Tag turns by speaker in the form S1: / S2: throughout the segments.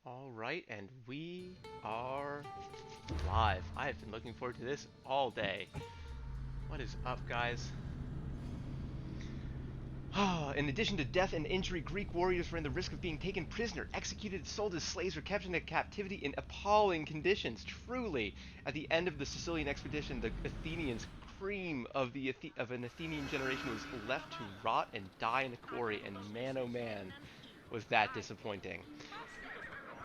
S1: All right, and we are live. I have been looking forward to this all day. What is up, guys? In addition to death and injury, Greek warriors ran the risk of being taken prisoner, executed, sold as slaves, or kept in captivity in appalling conditions. Truly, at the end of the Sicilian expedition, the Athenians, cream of an Athenian generation, was left to rot and die in a quarry, and man oh man, was that disappointing.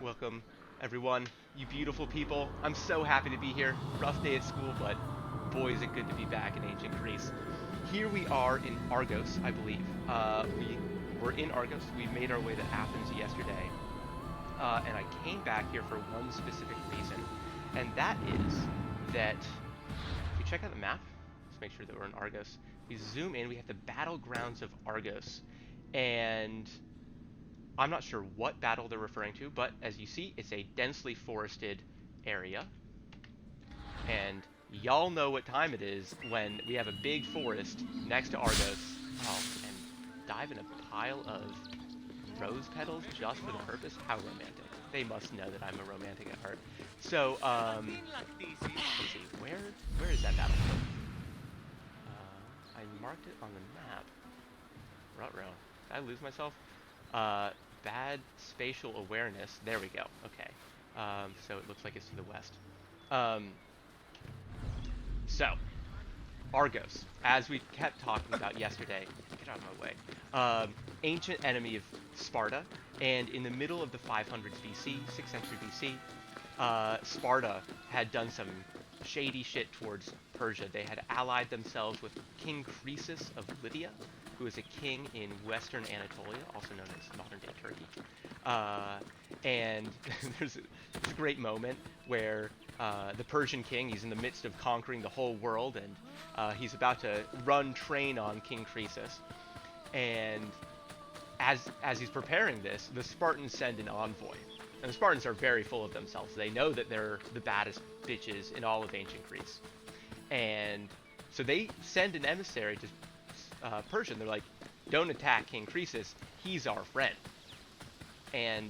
S1: Welcome, everyone, you beautiful people. I'm so happy to be here. Rough day at school, but boy is it good to be back in ancient Greece. Here we are in Argos, I believe. We were in Argos. We made our way to Athens yesterday. And I came back here for one specific reason. And that is that, if we check out the map, let's make sure that we're in Argos. We zoom in, we have the Battlegrounds of Argos. And I'm not sure what battle they're referring to, but as you see, it's a densely forested area. And y'all know what time it is when we have a big forest next to Argos. Oh, and dive in a pile of rose petals just for the purpose? How romantic. They must know that I'm a romantic at heart. So, let's see, where is that battlefield? I marked it on the map. Ruh-roh. Did I lose myself? Bad spatial awareness. There we go. Okay. So it looks like it's to the west. So, Argos, as we kept talking about yesterday, get out of my way, ancient enemy of Sparta, and in the middle of the 500s BC, 6th century BC, Sparta had done some shady shit towards Persia. They had allied themselves with King Croesus of Lydia, who is a king in western Anatolia, also known as modern-day Turkey. And there's a great moment where the Persian king, he's in the midst of conquering the whole world, and he's about to run train on King Croesus. And as he's preparing this, the Spartans send an envoy. And the Spartans are very full of themselves. They know that they're the baddest bitches in all of ancient Greece. And so they send an emissary to Persia. They're like, don't attack King Croesus, he's our friend. And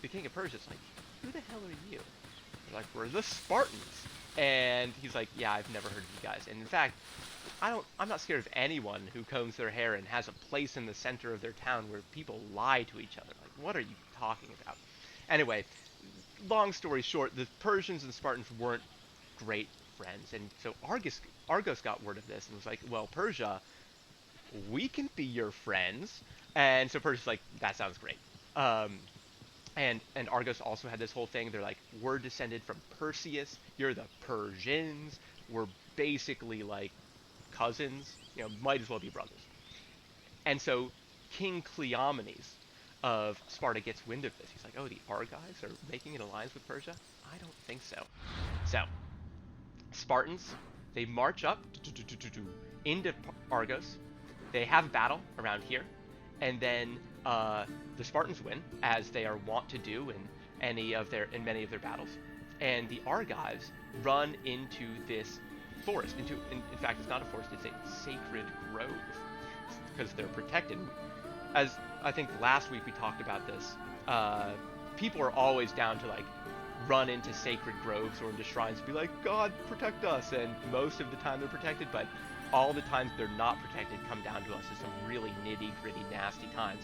S1: the king of Persia is like, who the hell are you? They're like, we're the Spartans. And he's like, yeah, I've never heard of you guys. And in fact, I'm not scared of anyone who combs their hair and has a place in the center of their town where people lie to each other. Like, what are you talking about? Anyway, long story short, the Persians and Spartans weren't great friends. And so Argos got word of this and was like, well, Persia, we can be your friends. And so Persia's like, that sounds great. And Argos also had this whole thing. They're like, we're descended from Perseus. You're the Persians. We're basically like cousins. You know, might as well be brothers. And so King Cleomenes of Sparta gets wind of this. He's like, oh, the Argives are making an alliance with Persia? I don't think so. So, Spartans, they march up into Argos. They have a battle around here, and then the Spartans win, as they are wont to do in many of their battles. And the Argives run into this forest. In fact, it's not a forest; it's a sacred grove, because they're protected. As I think last week we talked about this, people are always down to like run into sacred groves or into shrines and be like, God, protect us. And most of the time they're protected, but all the times they're not protected come down to us as some really nitty-gritty, nasty times.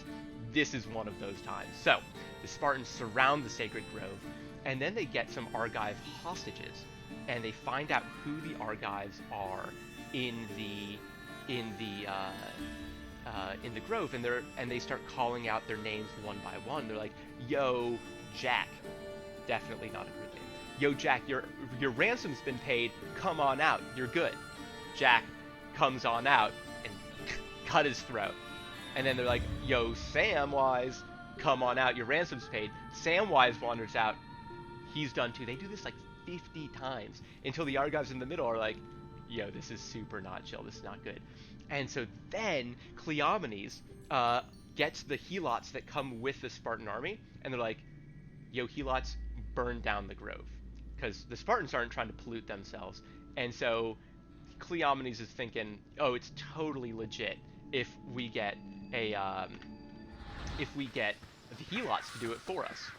S1: This is one of those times. So, the Spartans surround the sacred grove, and then they get some Argive hostages, and they find out who the Argives are in the grove, and they start calling out their names one by one. They're like, yo, Jack. Definitely not a Greek name. Yo, Jack, your ransom's been paid. Come on out. You're good. Jack comes on out and cut his throat. And then they're like, yo, Samwise, come on out, your ransom's paid. Samwise wanders out, he's done too. They do this like 50 times until the Argives in the middle are like, yo, this is super not chill, this is not good. And so then Cleomenes gets the helots that come with the Spartan army, and they're like, yo, helots, burn down the grove. Because the Spartans aren't trying to pollute themselves. And so Cleomenes is thinking, oh, it's totally legit if we get the helots to do it for us.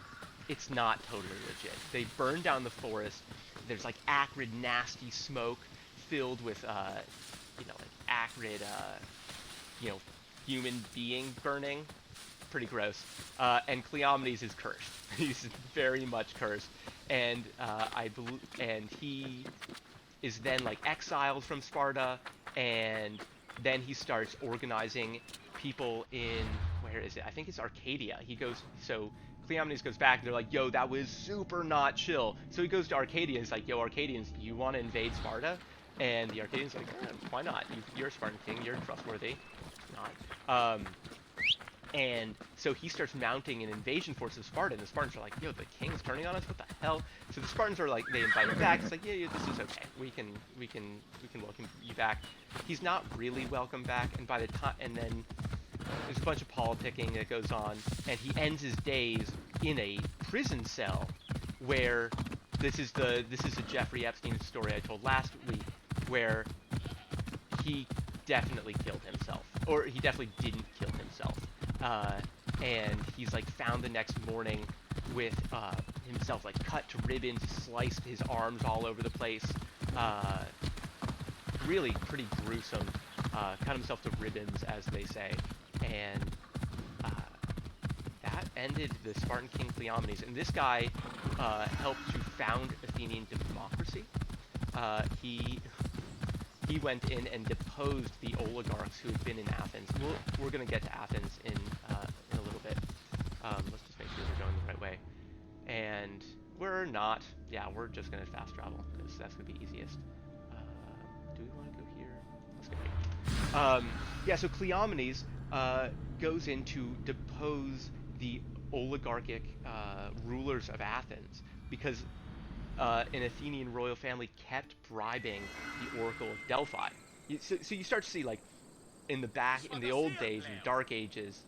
S1: it's not totally legit. They burn down the forest. There's like acrid, nasty smoke filled with, like acrid, human being burning. Pretty gross. And Cleomenes is cursed. He's very much cursed. And and he is then like exiled from Sparta, and then he starts organizing people in, where is it? I think it's Arcadia. Cleomenes goes back, and they're like, yo, that was super not chill. So he goes to Arcadia, and he's like, yo, Arcadians, do you want to invade Sparta? And the Arcadians are like, why not? You're a Spartan king, you're trustworthy. Not. And so he starts mounting an invasion force of Sparta, and the Spartans are like, yo, the king's turning on us, what the hell? So the Spartans are like, they invite him back. It's like, yeah, this is okay. We can welcome you back. He's not really welcome back, and by the time, and then there's a bunch of politicking that goes on, and he ends his days in a prison cell, where this is a Jeffrey Epstein story I told last week, where he definitely killed himself, or he definitely didn't kill himself. And he's like found the next morning with himself like cut to ribbons, sliced, his arms all over the place. Really pretty gruesome. Cut himself to ribbons, as they say. And that ended the Spartan king Cleomenes. And this guy helped to found Athenian democracy. He went in and deposed the oligarchs who had been in Athens. We're going to get to Athens in a little bit. Let's just make sure we're going the right way. And we're not. Yeah, we're just going to fast travel, because that's going to be easiest. Do we want to go here? Let's go here. So Cleomenes goes in to depose the oligarchic rulers of Athens, because an Athenian royal family kept bribing the Oracle of Delphi. So you start to see, like, in the old days, in the Dark Ages,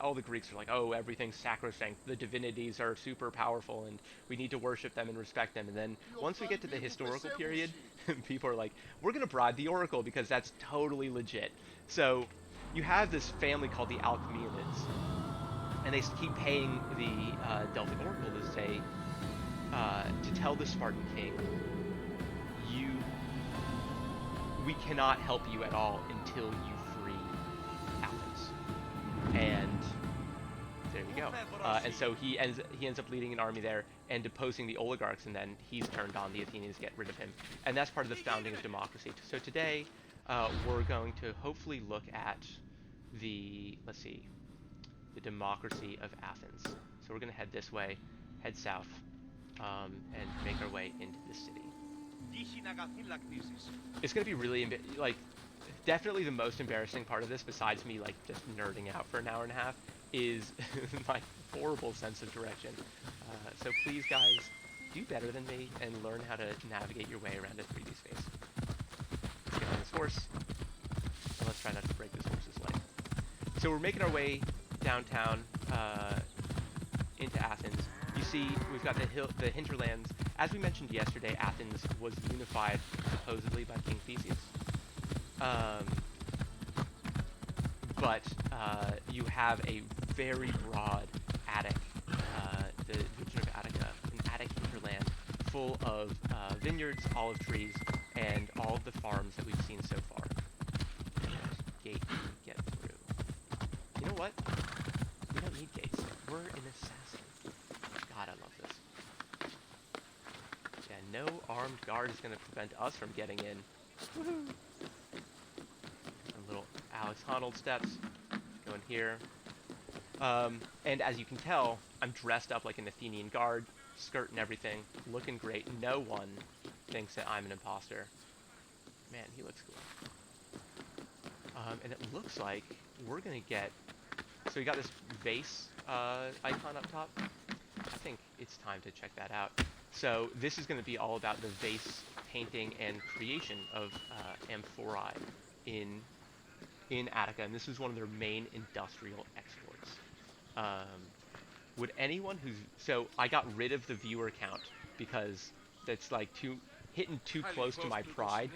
S1: all the Greeks are like, oh, everything's sacrosanct, the divinities are super powerful, and we need to worship them and respect them. And then once we get to the historical period, people are like, we're going to bribe the Oracle, because that's totally legit. So you have this family called the Alcmaeonids, and they keep paying the Delphic Oracle to say, to tell the Spartan king, we cannot help you at all until you free Athens. And there you go. And so he ends up leading an army there and deposing the oligarchs, and then he's turned on the Athenians to get rid of him. And that's part of the founding of democracy. So today, we're going to hopefully look at the democracy of Athens. So we're going to head this way, head south, and make our way into the city. It's going to be really, definitely the most embarrassing part of this, besides me, just nerding out for an hour and a half, is my horrible sense of direction. So please, guys, do better than me and learn how to navigate your way around a 3D space. Let's get on this horse, and let's try not to break this horse's leg. So we're making our way downtown into Athens. You see, we've got the hinterlands. As we mentioned yesterday, Athens was unified supposedly by King Theseus. But you have a very broad Attic, the region of Attica, an Attic hinterland full of vineyards, olive trees, and all of the farms that we've seen so far. Gate to get through. You know what? We don't need gates. We're an assassin. God, I love this. Yeah, no armed guard is going to prevent us from getting in. Woohoo! Little Alex Honnold steps. Go in here. And as you can tell, I'm dressed up like an Athenian guard, skirt and everything, looking great. No one thinks that I'm an imposter. Man, he looks cool. And it looks like we're gonna get... So we got this vase icon up top. I think it's time to check that out. So this is going to be all about the vase painting and creation of amphorae in Attica, and this is one of their main industrial exports. Would anyone who's... So I got rid of the viewer count because that's hitting too close to my pride.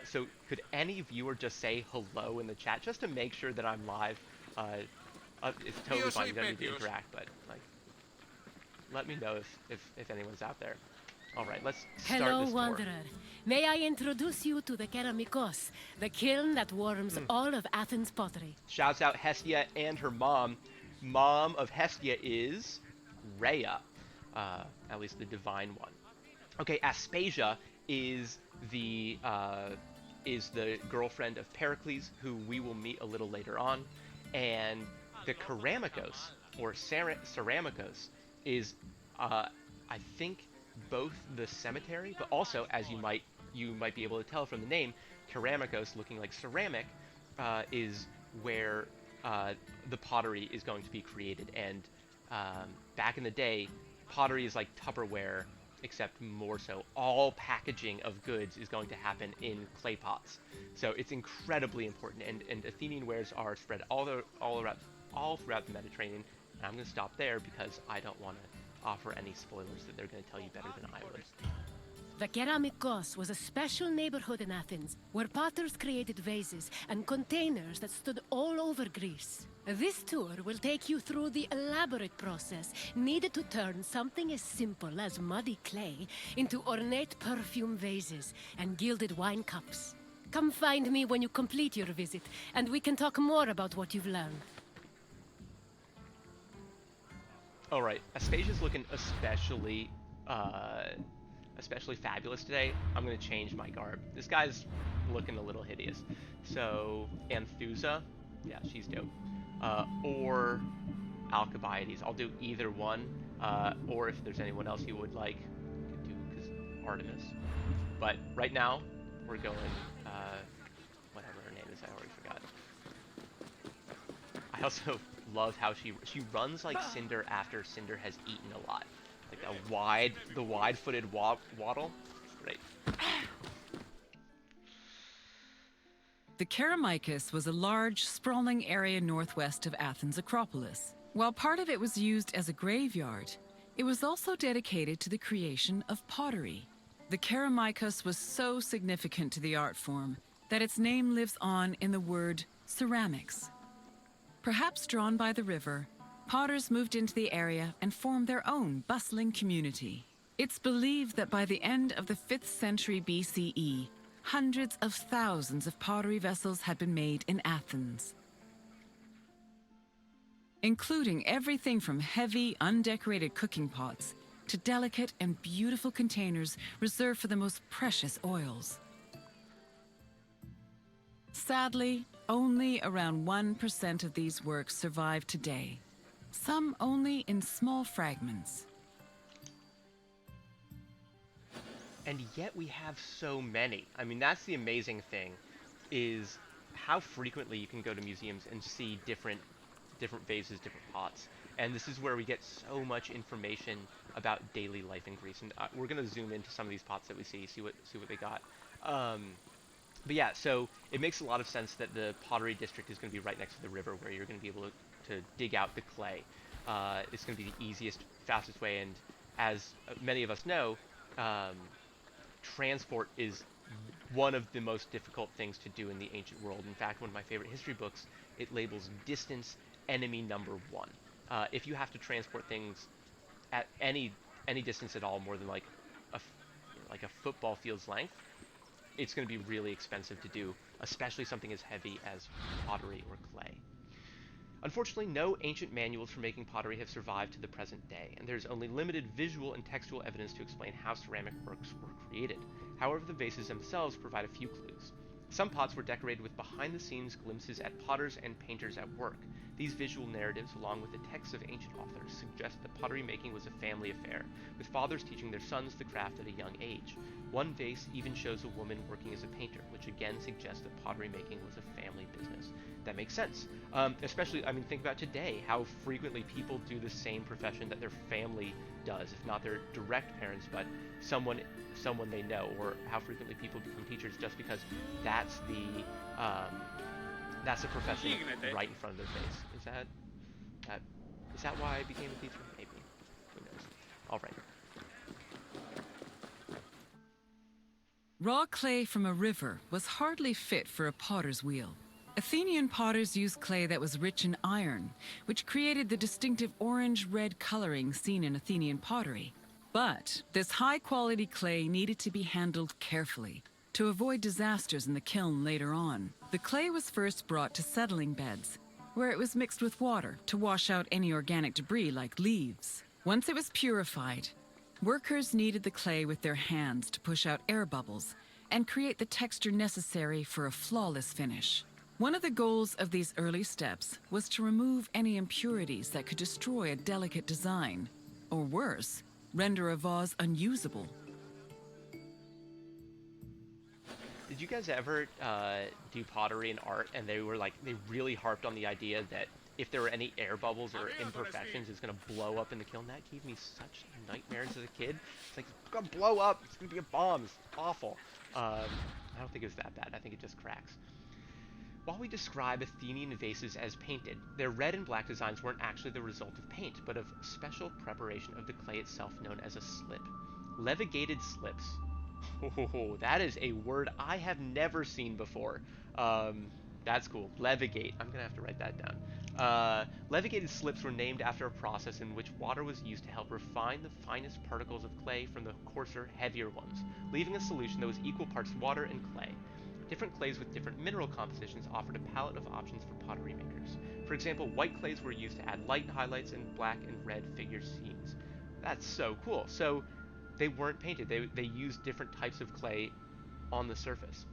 S1: So could any viewer just say hello in the chat just to make sure that I'm live? It's totally fine, you don't need to interact, but let me know if anyone's out there. All right, let's start
S2: Hello,
S1: this tour.
S2: wanderer. May I introduce you to the Keramikos, the kiln that warms all of Athens' pottery.
S1: Shouts out Hestia and her mom. Mom of Hestia is Rhea, at least the divine one. Okay, Aspasia is the girlfriend of Pericles, who we will meet a little later on, and the Keramikos or Ceramikos is, I think, both the cemetery, but also, as you might be able to tell from the name, Keramikos, looking like ceramic, is where the pottery is going to be created. And back in the day, pottery is like Tupperware, except more so. All packaging of goods is going to happen in clay pots. So it's incredibly important. And Athenian wares are spread all throughout the Mediterranean. And I'm going to stop there because I don't want to offer any spoilers that they're going to tell you better than I would.
S2: The Keramikos was a special neighborhood in Athens, where potters created vases and containers that stood all over Greece. This tour will take you through the elaborate process needed to turn something as simple as muddy clay into ornate perfume vases and gilded wine cups. Come find me when you complete your visit, and we can talk more about what you've learned.
S1: Alright, Aspasia's looking especially fabulous today. I'm going to change my garb. This guy's looking a little hideous. So, Anthusa, yeah, she's dope. Or Alcibiades. I'll do either one. Or if there's anyone else you would like, you could do because Artemis. But right now, we're going, whatever her name is, I already forgot. I also love how she runs like Cinder after Cinder has eaten a lot. Like the wide-footed waddle. Great.
S3: The Keramikos was a large, sprawling area northwest of Athens' Acropolis. While part of it was used as a graveyard, it was also dedicated to the creation of pottery. The Keramikos was so significant to the art form that its name lives on in the word ceramics. Perhaps drawn by the river, potters moved into the area and formed their own bustling community. It's believed that by the end of the 5th century BCE, hundreds of thousands of pottery vessels had been made in Athens, including everything from heavy, undecorated cooking pots to delicate and beautiful containers reserved for the most precious oils. Sadly, only around 1% of these works survive today, some only in small fragments.
S1: And yet we have so many. I mean, that's the amazing thing, is how frequently you can go to museums and see different vases, different pots. And this is where we get so much information about daily life in Greece. And we're going to zoom into some of these pots that we see what they got. But yeah, so it makes a lot of sense that the pottery district is going to be right next to the river, where you're going to be able to dig out the clay. It's going to be the easiest, fastest way, and as many of us know, transport is one of the most difficult things to do in the ancient world. In fact, one of my favorite history books, it labels distance enemy number 1. If you have to transport things at any distance at all, more than like a football field's length, it's going to be really expensive to do, especially something as heavy as pottery or clay. Unfortunately, no ancient manuals for making pottery have survived to the present day, and there's only limited visual and textual evidence to explain how ceramic works were created. However, the vases themselves provide a few clues. Some pots were decorated with behind-the-scenes glimpses at potters and painters at work. These visual narratives, along with the texts of ancient authors, suggest that pottery making was a family affair, with fathers teaching their sons the craft at a young age. One vase even shows a woman working as a painter, which again suggests that pottery making was a family business. That makes sense. Especially, I mean, think about today, how frequently people do the same profession that their family does, if not their direct parents, but someone they know, or how frequently people become teachers just because that's the profession right in front of their face. Is that why I became a teacher? Maybe. Who knows? All right.
S3: Raw clay from a river was hardly fit for a potter's wheel. Athenian potters used clay that was rich in iron, which created the distinctive orange-red coloring seen in Athenian pottery. But this high-quality clay needed to be handled carefully to avoid disasters in the kiln later on. The clay was first brought to settling beds, where it was mixed with water to wash out any organic debris like leaves. Once it was purified, workers kneaded the clay with their hands to push out air bubbles and create the texture necessary for a flawless finish. One of the goals of these early steps was to remove any impurities that could destroy a delicate design, or worse, render a vase unusable.
S1: Did you guys ever do pottery and art, and they really harped on the idea that if there were any air bubbles or imperfections, it's gonna blow up in the kiln? That gave me such nightmares as a kid. It's like, it's gonna blow up, it's gonna be a bomb, it's awful. I don't think it was that bad, I think it just cracks. While we describe Athenian vases as painted, their red and black designs weren't actually the result of paint, but of special preparation of the clay itself known as a slip. Levigated slips. Oh, that is a word I have never seen before. That's cool. Levigate. I'm gonna have to write that down. Levigated slips were named after a process in which water was used to help refine the finest particles of clay from the coarser, heavier ones, leaving a solution that was equal parts water and clay. Different clays with different mineral compositions offered a palette of options for pottery makers. For example, white clays were used to add light highlights and black and red figure scenes. That's so cool. So they weren't painted. They used different types of clay on the surface.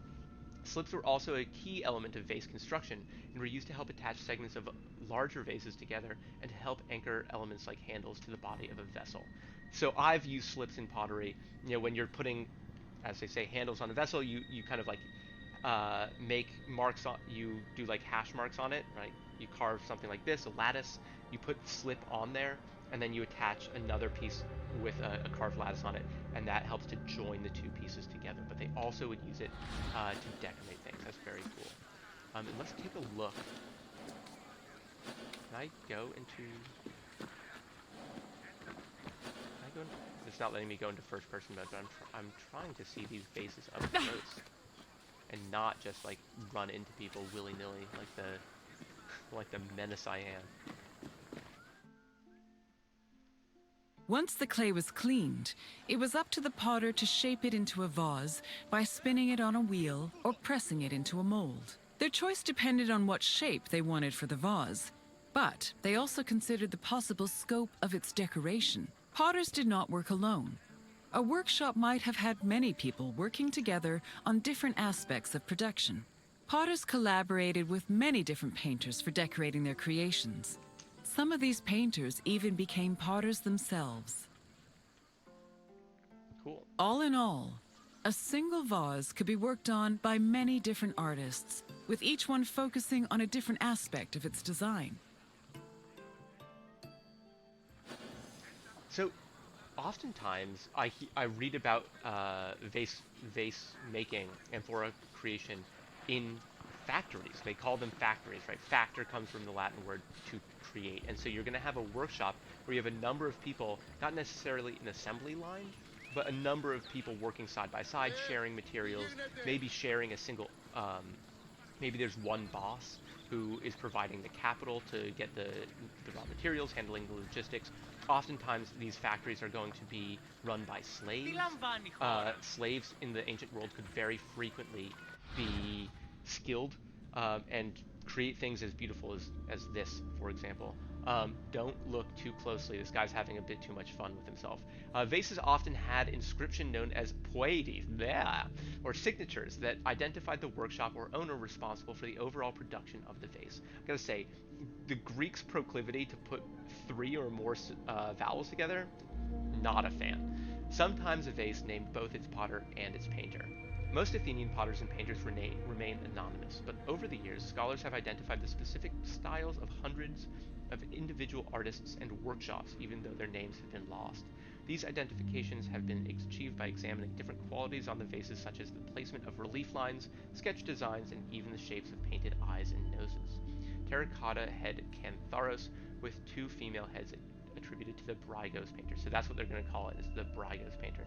S1: Slips were also a key element of vase construction and were used to help attach segments of larger vases together and to help anchor elements like handles to the body of a vessel. So I've used slips in pottery. You know, when you're putting, as they say, handles on a vessel, you kind of like make marks on, you do like hash marks on it, right? You carve something like this, a lattice, you put slip on there, and then you attach another piece with a carved lattice on it, and that helps to join the two pieces together. But they also would use it to decorate things. That's very cool. And let's take a look. Can I go into... It's not letting me go into first person mode, but I'm trying to see these vases up close. And not just like run into people willy-nilly like the menace I am.
S3: Once the clay was cleaned, it was up to the potter to shape it into a vase by spinning it on a wheel or pressing it into a mold. Their choice depended on what shape they wanted for the vase, but they also considered the possible scope of its decoration. Potters did not work alone. A workshop might have had many people working together on different aspects of production. Potters collaborated with many different painters for decorating their creations. Some of these painters even became potters themselves.
S1: Cool.
S3: All in all, a single vase could be worked on by many different artists, with each one focusing on a different aspect of its design.
S1: So, oftentimes I read about vase making and flora creation in factories. They call them factories, right? Factor comes from the Latin word to create. And so you're going to have a workshop where you have a number of people, not necessarily an assembly line, but a number of people working side by side, sharing materials, maybe sharing a single, maybe there's one boss who is providing the capital to get the raw materials, handling the logistics. Oftentimes these factories are going to be run by slaves. Slaves in the ancient world could very frequently be skilled and create things as beautiful as this, for example. Don't look too closely. This guy's having a bit too much fun with himself. Vases often had inscription known as poietes, or signatures that identified the workshop or owner responsible for the overall production of the vase. I gotta say, the Greeks' proclivity to put 3 or more vowels together, not a fan. Sometimes a vase named both its potter and its painter. Most Athenian potters and painters remain anonymous, but over the years, scholars have identified the specific styles of hundreds of individual artists and workshops, even though their names have been lost. These identifications have been achieved by examining different qualities on the vases, such as the placement of relief lines, sketch designs, and even the shapes of painted eyes and noses. Terracotta head Cantharos with 2 female heads attributed to the Brygos painter. So that's what they're going to call it, is the Brygos painter.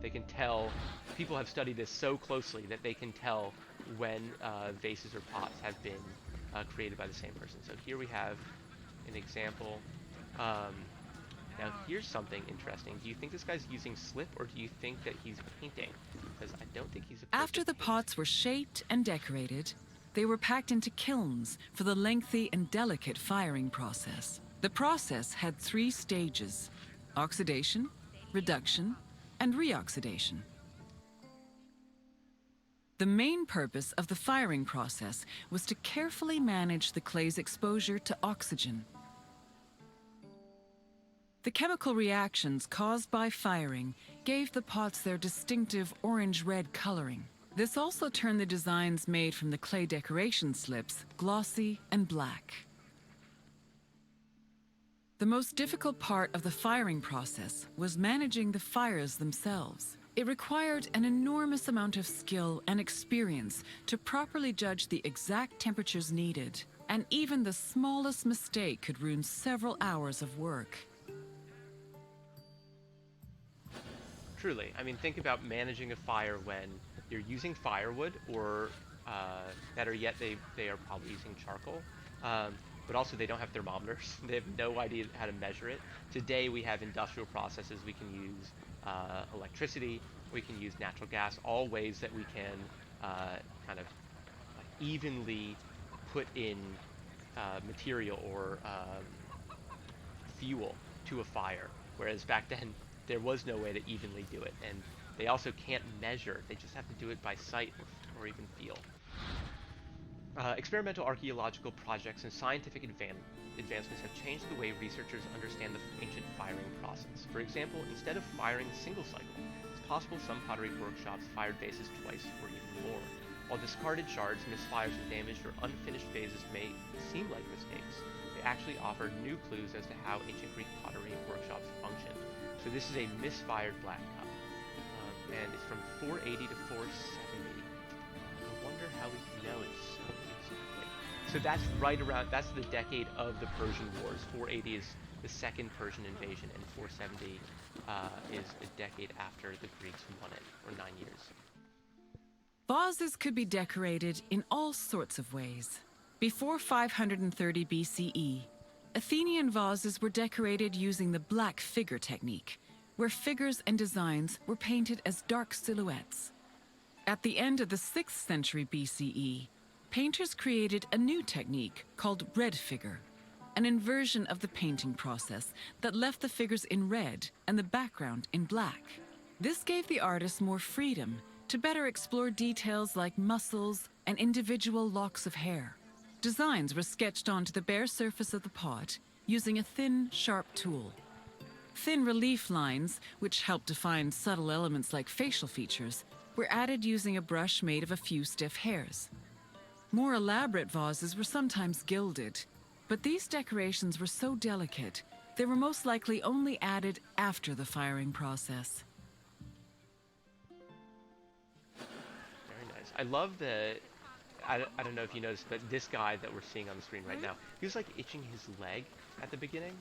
S1: They can tell, people have studied this so closely that they can tell when vases or pots have been created by the same person. So here we have an example. Now here's something interesting. Do you think this guy's using slip, or do you think that he's painting? Because I don't think he's a perfect
S3: After the
S1: painter.
S3: pots were shaped and decorated, they were packed into kilns for the lengthy and delicate firing process. The process had 3 stages: oxidation, reduction, and reoxidation. The main purpose of the firing process was to carefully manage the clay's exposure to oxygen. The chemical reactions caused by firing gave the pots their distinctive orange-red coloring. This also turned the designs made from the clay decoration slips glossy and black. The most difficult part of the firing process was managing the fires themselves. It required an enormous amount of skill and experience to properly judge the exact temperatures needed, and even the smallest mistake could ruin several hours of work.
S1: Truly. I mean, think about managing a fire when you're using firewood, or better yet, they are probably using charcoal. But also they don't have thermometers. They have no idea how to measure it. Today we have industrial processes. We can use electricity, we can use natural gas, all ways that we can kind of evenly put in material or fuel to a fire. Whereas back then, there was no way to evenly do it. And they also can't measure. They just have to do it by sight or even feel. Experimental archaeological projects and scientific advancements have changed the way researchers understand the ancient firing process. For example, instead of firing a single cycle, it's possible some pottery workshops fired vases twice or even more. While discarded shards, misfires, or damaged or unfinished vases may seem like mistakes, they actually offer new clues as to how ancient Greek pottery workshops functioned. So this is a misfired black cup, and it's from 480 to 470. I wonder how we know it's so exactly. So that's right around, that's the decade of the Persian Wars. 480 is the second Persian invasion, and 470 is a decade after the Greeks won it, or 9 years.
S3: Vases could be decorated in all sorts of ways. Before 530 BCE, Athenian vases were decorated using the black figure technique, where figures and designs were painted as dark silhouettes. At the end of the 6th century BCE, painters created a new technique called red figure, an inversion of the painting process that left the figures in red and the background in black. This gave the artist more freedom to better explore details like muscles and individual locks of hair. Designs were sketched onto the bare surface of the pot using a thin, sharp tool. Thin relief lines, which helped define subtle elements like facial features, were added using a brush made of a few stiff hairs. More elaborate vases were sometimes gilded, but these decorations were so delicate, they were most likely only added after the firing process.
S1: Very nice. I love the, I don't know if you noticed, but this guy that we're seeing on the screen right now, he was like itching his leg at the beginning.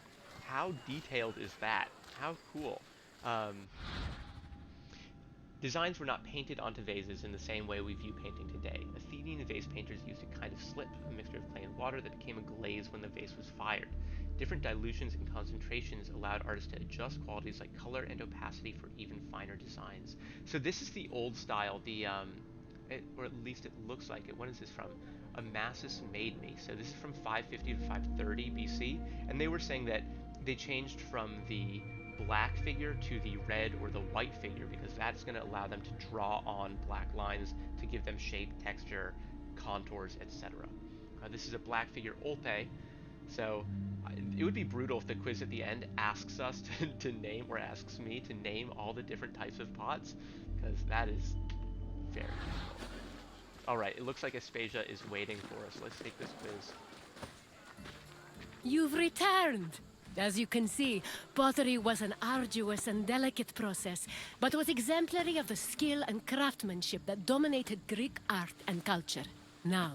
S1: How detailed is that? How cool. Designs were not painted onto vases in the same way we view painting today. Athenian vase painters used a kind of slip, a mixture of clay and water that became a glaze when the vase was fired. Different dilutions and concentrations allowed artists to adjust qualities like color and opacity for even finer designs. So this is the old style, or at least it looks like it. When is this from? Amasis made me. So this is from 550 to 530 BC, and they were saying that they changed from the black figure to the red or the white figure because that's going to allow them to draw on black lines to give them shape, texture, contours, etc. This is a black figure olpe, so it would be brutal if the quiz at the end asks us to name, or asks me to name all the different types of pots, because that is very difficult. Alright, it looks like Aspasia is waiting for us. Let's take this quiz.
S2: You've returned! As you can see, pottery was an arduous and delicate process, but was exemplary of the skill and craftsmanship that dominated Greek art and culture. Now,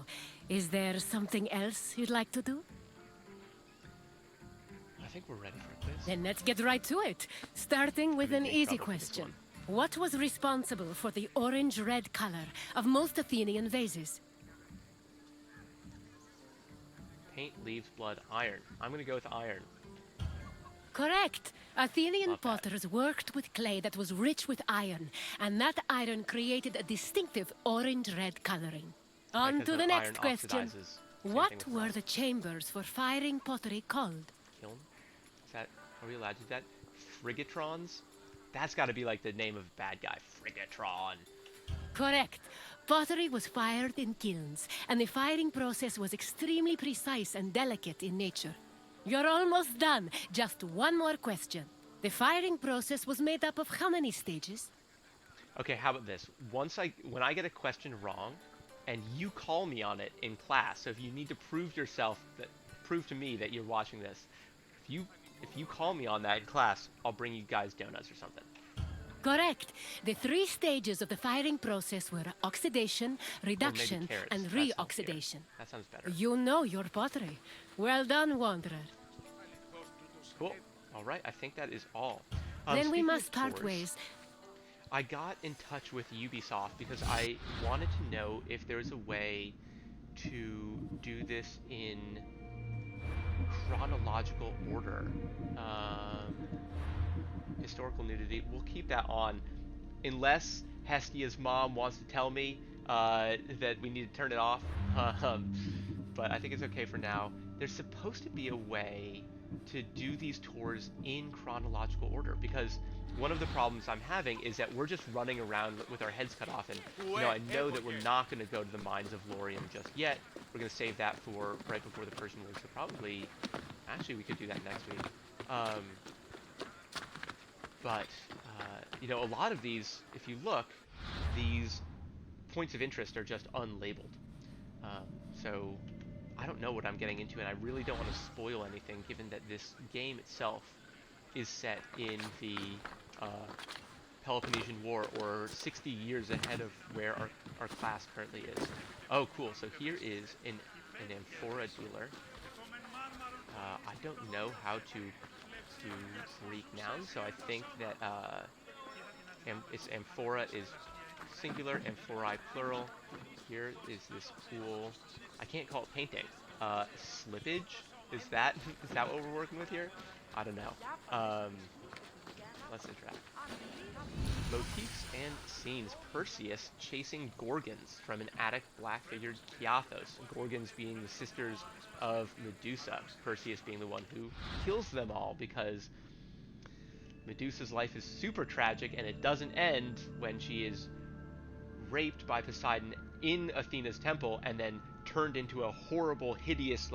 S2: is there something else you'd like to do?
S1: I think we're ready for a quiz.
S2: Then let's get right to it, starting with
S1: What do
S2: an
S1: you think,
S2: easy
S1: Trouble, for this
S2: question.
S1: one?
S2: What was responsible for the orange-red color of most Athenian vases?
S1: Paint, leaves, blood, iron. I'm gonna go with iron.
S2: Correct. Athenian
S1: Love that.
S2: potters worked with clay that was rich with iron, and that iron created a distinctive orange-red coloring. On
S1: Because
S2: to the
S1: iron
S2: next question.
S1: oxidizes. Same
S2: What
S1: thing with
S2: were
S1: bronze.
S2: the chambers for firing pottery called?
S1: Kiln? Is that, are we allowed to do that? Frigatrons? That's gotta be like the name of a bad guy. Frigatron.
S2: Correct. Pottery was fired in kilns, and the firing process was extremely precise and delicate in nature. You're almost done. Just one more question. The firing process was made up of how many stages?
S1: Okay, how about this? When I get a question wrong, and you call me on it in class, so if you need to prove to me that you're watching this, if you call me on that in class, I'll bring you guys donuts or something.
S2: Correct. The 3 stages of the firing process were oxidation,
S1: Or maybe
S2: reduction,
S1: carrots.
S2: and
S1: That sounds good.
S2: reoxidation.
S1: That sounds better.
S2: You know your pottery. Well done, Wanderer.
S1: Cool. All right, I think that is all.
S2: Then we
S1: Speaking
S2: must
S1: of
S2: part
S1: tours,
S2: ways.
S1: I got in touch with Ubisoft because I wanted to know if there's a way to do this in chronological order. Historical nudity, we'll keep that on unless Hestia's mom wants to tell me that we need to turn it off. But I think it's okay for now. There's supposed to be a way to do these tours in chronological order, because one of the problems I'm having is that we're just running around with our heads cut off, and I know that we're not going to go to the mines of Laurium just yet. We're going to save that for right before the Persian League, so probably, actually we could do that next week. But a lot of these, if you look, these points of interest are just unlabeled. So I don't know what I'm getting into, and I really don't want to spoil anything, given that this game itself is set in the Peloponnesian War, or 60 years ahead of where our class currently is. Oh, cool. So here is an amphora dealer. I don't know how to do Greek nouns, so I think that it's amphora is singular, amphorae plural. Here is this cool, I can't call it painting, slippage? Is that what we're working with here? I don't know. Let's interact. Motifs and scenes. Perseus chasing Gorgons from an Attic black-figured Kiathos. Gorgons being the sisters of Medusa. Perseus being the one who kills them all, because Medusa's life is super tragic, and it doesn't end when she is raped by Poseidon in Athena's temple and then turned into a horrible, hideous,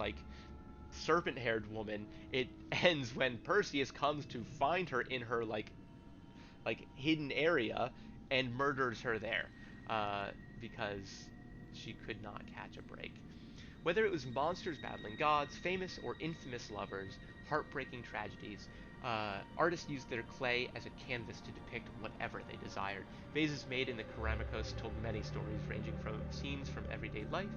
S1: serpent-haired woman. It ends when Perseus comes to find her in her hidden area and murders her there, because she could not catch a break. Whether it was monsters battling gods, famous or infamous lovers, heartbreaking tragedies, artists used their clay as a canvas to depict whatever they desired. Vases made in the Keramikos told many stories, ranging from scenes from everyday life,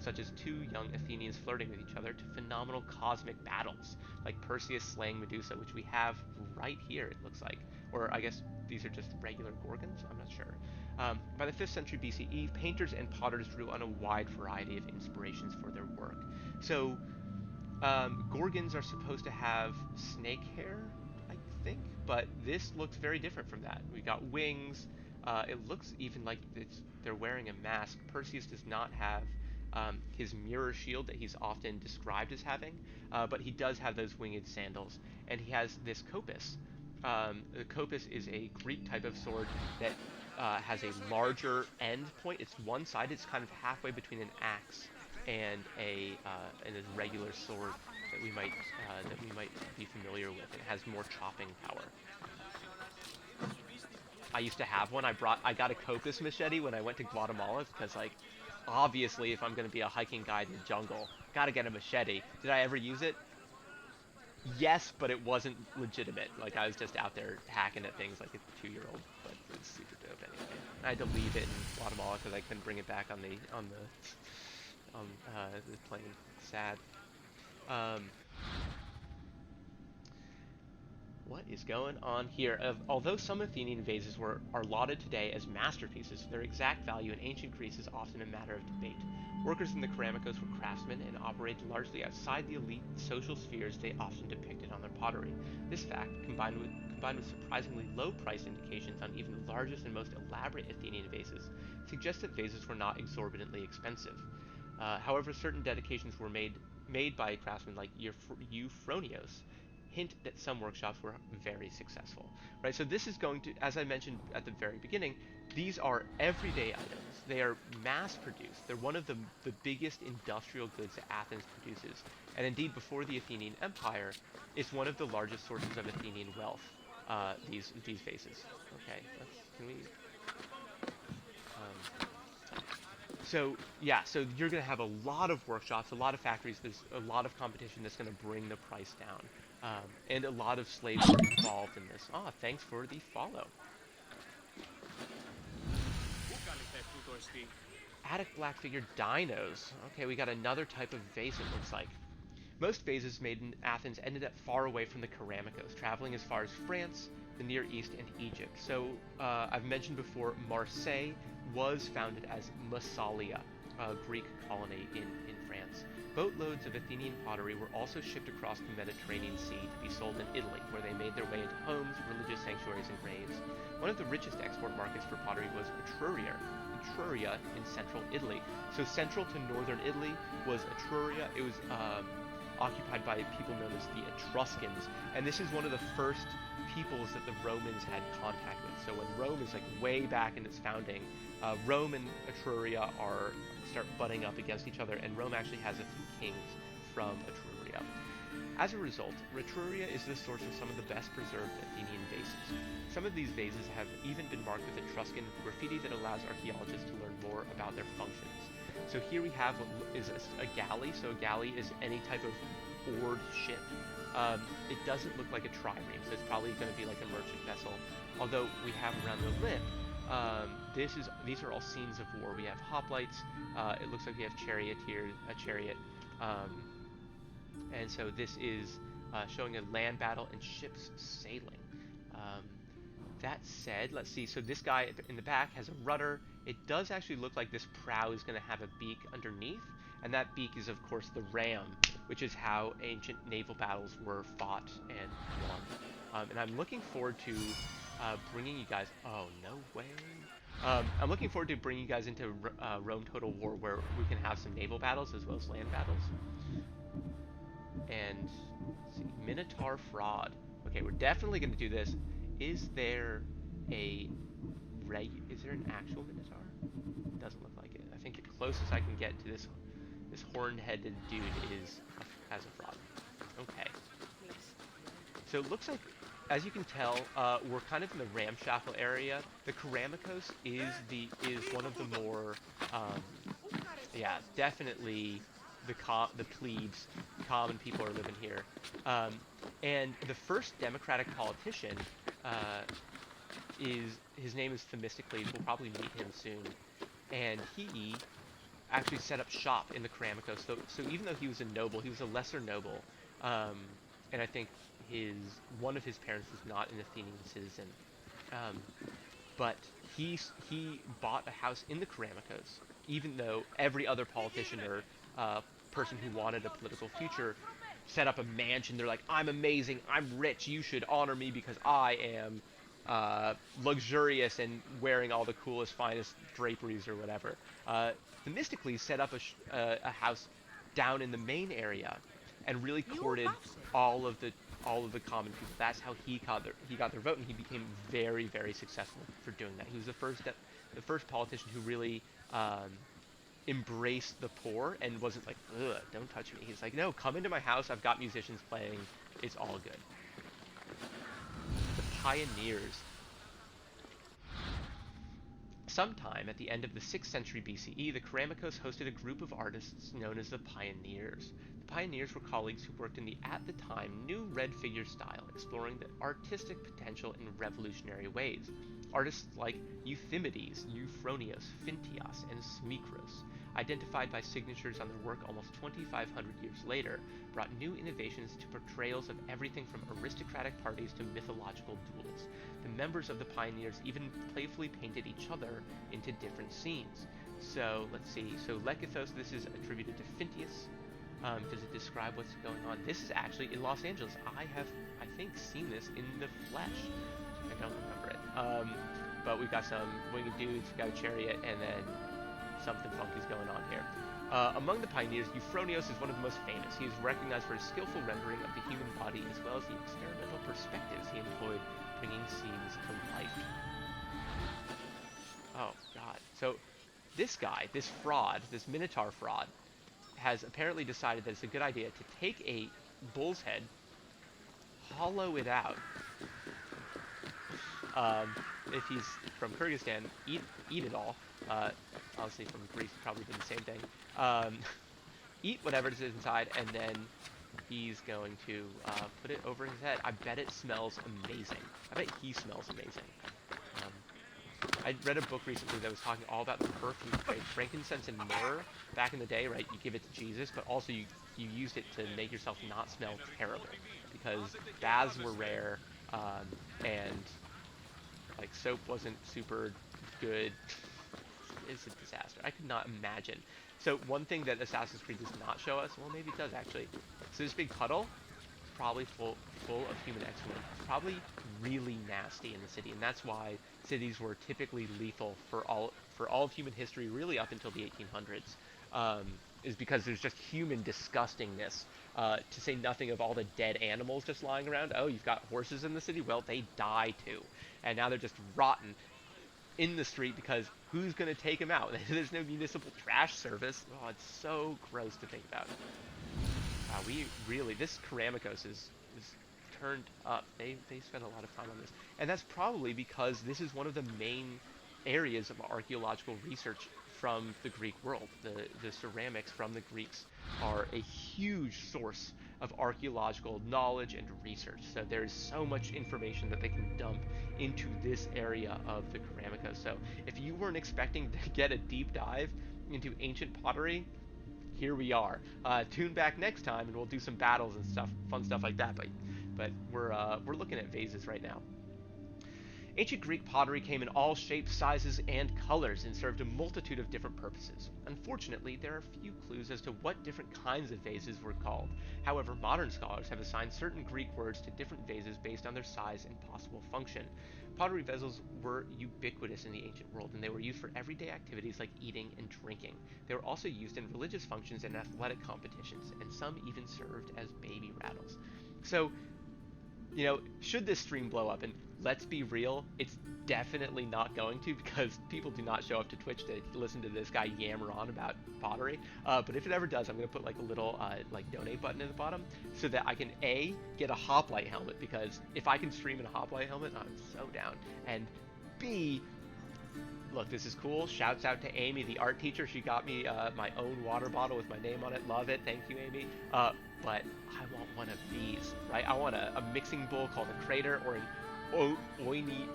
S1: such as 2 young Athenians flirting with each other, to phenomenal cosmic battles, like Perseus slaying Medusa, which we have right here, it looks like. Or I guess these are just regular Gorgons? I'm not sure. By the 5th century BCE, painters and potters drew on a wide variety of inspirations for their work. So, Gorgons are supposed to have snake hair, I think, but this looks very different from that. We got wings. It looks even like they're wearing a mask. Perseus does not have his mirror shield that he's often described as having, but he does have those winged sandals, and he has this kopis. The kopis is a Greek type of sword that has a larger end point. It's one-sided. It's kind of halfway between an axe and a regular sword that we might be familiar with. It has more chopping power. I used to have one. I got a kopis machete when I went to Guatemala, because obviously if I'm going to be a hiking guide in the jungle, gotta get a machete. Did I ever use it? Yes, but it wasn't legitimate. I was just out there hacking at things like a 2-year-old, but it's super dope anyway. I had to leave it in Guatemala because I couldn't bring it back on the plane. Sad. What is going on here? Although some Athenian vases are lauded today as masterpieces, their exact value in ancient Greece is often a matter of debate. Workers in the Keramikos were craftsmen and operated largely outside the elite social spheres they often depicted on their pottery. This fact, combined with surprisingly low price indications on even the largest and most elaborate Athenian vases, suggests that vases were not exorbitantly expensive. However, certain dedications were made by craftsmen like Euphronios hint that some workshops were very successful, right? So this is going to, as I mentioned at the very beginning, these are everyday items. They are mass-produced. They're one of the biggest industrial goods that Athens produces, and indeed, before the Athenian Empire, it's one of the largest sources of Athenian wealth. These vases. Okay, can we? So yeah, so you're going to have a lot of workshops, a lot of factories. There's a lot of competition that's going to bring the price down, and a lot of slave work involved in this. Ah, thanks for the follow. Attic black figure dinos. Okay, we got another type of vase. It looks like. Most vases made in Athens ended up far away from the Keramikos, traveling as far as France, the Near East, and Egypt. So I've mentioned before, Marseille was founded as Massalia, a Greek colony in France. Boatloads of Athenian pottery were also shipped across the Mediterranean Sea to be sold in Italy, where they made their way into homes, religious sanctuaries, and graves. One of the richest export markets for pottery was Etruria in central Italy. So central to northern Italy was Etruria. It was occupied by people known as the Etruscans, and this is one of the first peoples that the Romans had contact with. So when Rome is like way back in its founding, Rome and Etruria start butting up against each other, and Rome actually has a few kings from Etruria. As a result, Etruria is the source of some of the best preserved Athenian vases. Some of these vases have even been marked with Etruscan graffiti that allows archaeologists to learn more about their functions. So here we have a galley. So a galley is any type of oared ship. It doesn't look like a trireme, so it's probably going to be like a merchant vessel. Although we have around the lip, these are all scenes of war. We have hoplites. It looks like we have a chariot, and so this is showing a land battle and ships sailing. That said, let's see. So this guy in the back has a rudder. It does actually look like this prow is going to have a beak underneath, and that beak is, of course, the ram, which is how ancient naval battles were fought and won. And I'm looking forward to bringing you guys... Oh, no way. I'm looking forward to bringing you guys into Rome Total War, where we can have some naval battles as well as land battles. And, let's see, Minotaur Fraud. Okay, we're definitely going to do this. Is there an actual Minotaur? Doesn't look like it. I think the closest I can get to this horn-headed dude is as a fraud. Okay. So it looks like, as you can tell, we're kind of in the ramshackle area. The Keramikos is one of the more, definitely the plebes, common people are living here. And the first democratic politician his name is Themistocles. We'll probably meet him soon, and he actually set up shop in the Keramikos. So even though he was a noble, he was a lesser noble, and I think one of his parents was not an Athenian citizen, but he bought a house in the Keramikos, even though every other politician or person who wanted a political future set up a mansion. They're like, I'm amazing, I'm rich, you should honor me because I am luxurious and wearing all the coolest, finest draperies or whatever. Themistocles set up a house down in the main area and really courted all of the common people. That's how he got their vote, and he became very, very successful for doing that. He was the first politician who really embraced the poor and wasn't like, ugh, don't touch me. He's like, no, come into my house. I've got musicians playing. It's all good. The Pioneers. Sometime at the end of the 6th century BCE, the Keramikos hosted a group of artists known as the Pioneers. The Pioneers were colleagues who worked in the, at the time, new red figure style, exploring the artistic potential in revolutionary ways. Artists like Euthymides, Euphronios, Phintias, and Smikros, identified by signatures on their work almost 2,500 years later, brought new innovations to portrayals of everything from aristocratic parties to mythological duels. The members of the pioneers even playfully painted each other into different scenes. So, let's see. So, Lekythos, this is attributed to Phintias. Does it describe what's going on? This is actually in Los Angeles. I have, I think, seen this in the flesh. I don't remember it. But we've got some winged dudes, we've got a chariot, and then something funky's going on here. Among the pioneers, Euphronios is one of the most famous. He is recognized for his skillful rendering of the human body as well as the experimental perspectives he employed bringing scenes to life. Oh, God. So, this guy, this fraud, this Minotaur fraud, has apparently decided that it's a good idea to take a bull's head, hollow it out. If he's from Kyrgyzstan, eat it all. Obviously from Greece, probably did the same thing. Eat whatever's inside, and then he's going to put it over his head. I bet it smells amazing. I bet he smells amazing. I read a book recently that was talking all about the perfume trade. Frankincense and myrrh, back in the day, right, you give it to Jesus, but also you used it to make yourself not smell terrible. Because baths were rare, and, like, soap wasn't super good. It's a disaster. I could not imagine. So one thing that Assassin's Creed does not show us, well, maybe it does, actually. So this big puddle, probably full of human excrement. Probably really nasty in the city, and that's why cities were typically lethal for all of human history, really up until the 1800s, is because there's just human disgustingness, to say nothing of all the dead animals just lying around. Oh, you've got horses in the city? Well, they die too, and now they're just rotten in the street because who's going to take them out? There's no municipal trash service. Oh, it's so gross to think about. We really, this Keramikos is turned up. They spend a lot of time on this, and that's probably because this is one of the main areas of archaeological research from the Greek world. The ceramics from the Greeks are a huge source of archaeological knowledge and research. So there's so much information that they can dump into this area of the Keramikos. So if you weren't expecting to get a deep dive into ancient pottery, here we are. Tune back next time and we'll do some battles and stuff, fun stuff like that. But we're looking at vases right now. Ancient Greek pottery came in all shapes, sizes, and colors and served a multitude of different purposes. Unfortunately, there are few clues as to what different kinds of vases were called. However, modern scholars have assigned certain Greek words to different vases based on their size and possible function. Pottery vessels were ubiquitous in the ancient world, and they were used for everyday activities like eating and drinking. They were also used in religious functions and athletic competitions, and some even served as baby rattles. So, you know, should this stream blow up, and let's be real, it's definitely not going to, because people do not show up to Twitch to listen to this guy yammer on about pottery, but if it ever does, I'm going to put like a little like donate button at the bottom so that I can A, get a hoplite helmet, because if I can stream in a hoplite helmet, I'm so down, and B, look, this is cool. Shouts out to Amy, the art teacher. She got me my own water bottle with my name on it. Love it. Thank you, Amy. But I want one of these, right? I want a mixing bowl called a crater, or an oinoki,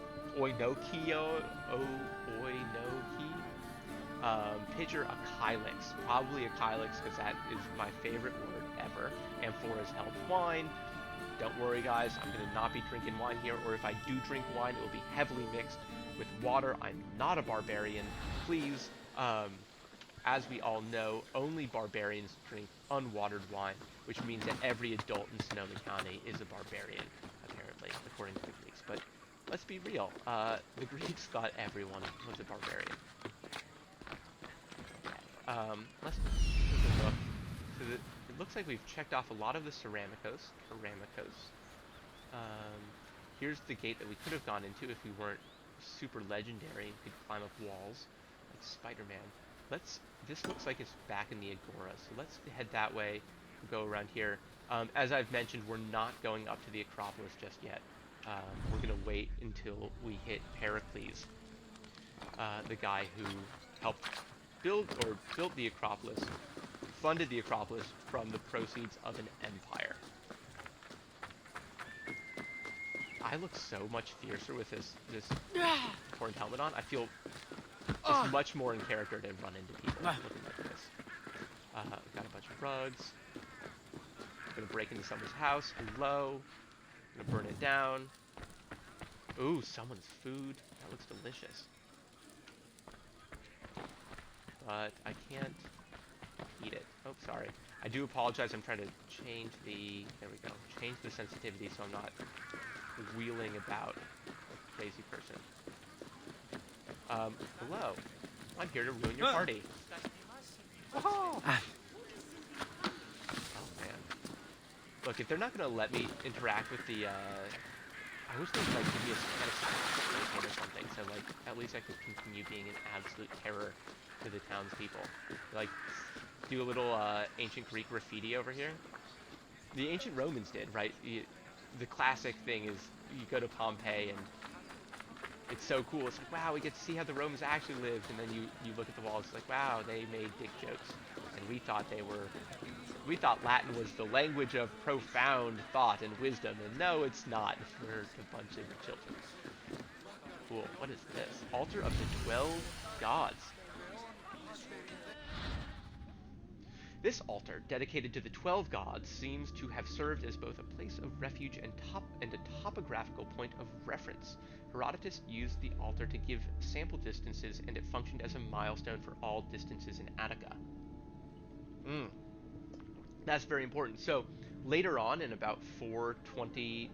S1: pitcher, a kylix. Probably a kylix, because that is my favorite word ever. Amphora is held wine. Don't worry, guys. I'm going to not be drinking wine here, or if I do drink wine, it will be heavily mixed with water. I'm not a barbarian. Please, as we all know, only barbarians drink unwatered wine, which means that every adult in Sonoma County is a barbarian, apparently, according to the Greeks. But let's be real. The Greeks thought everyone was a barbarian. Let's take a look. So it looks like we've checked off a lot of the Keramikos. Here's the gate that we could have gone into if we weren't super legendary and could climb up walls like Spider-Man. This looks like it's back in the Agora, so let's head that way. We'll go around here. As I've mentioned, we're not going up to the Acropolis just yet. We're gonna wait until we hit Pericles, the guy who helped built the Acropolis, funded the Acropolis from the proceeds of an empire. I look so much fiercer with this unicorn helmet on, I feel it's much more in character to run into people looking like this. Got a bunch of rugs. Gonna break into someone's house. Hello. Gonna burn it down. Ooh, someone's food. That looks delicious. But I can't eat it. Oh, sorry. I do apologize. I'm trying to change the... There we go. Change the sensitivity so I'm not wheeling about like a crazy person. Hello. I'm here to ruin your party. Oh, man. Look, if they're not going to let me interact with the, I wish they'd, like, give me a kind of or something, so, like, at least I could continue being an absolute terror to the townspeople. Like, do a little, ancient Greek graffiti over here. The ancient Romans did, right? The classic thing is, you go to Pompeii and it's so cool. It's like, wow, we get to see how the Romans actually lived, and then you look at the walls, it's like, wow, they made dick jokes. And we thought Latin was the language of profound thought and wisdom, and no, it's not. We're a bunch of children. Cool. What is this? Altar of the 12 gods. This altar, dedicated to the 12 gods, seems to have served as both a place of refuge and a topographical point of reference. Herodotus used the altar to give sample distances, and it functioned as a milestone for all distances in Attica. That's very important. So, later on, in about 420,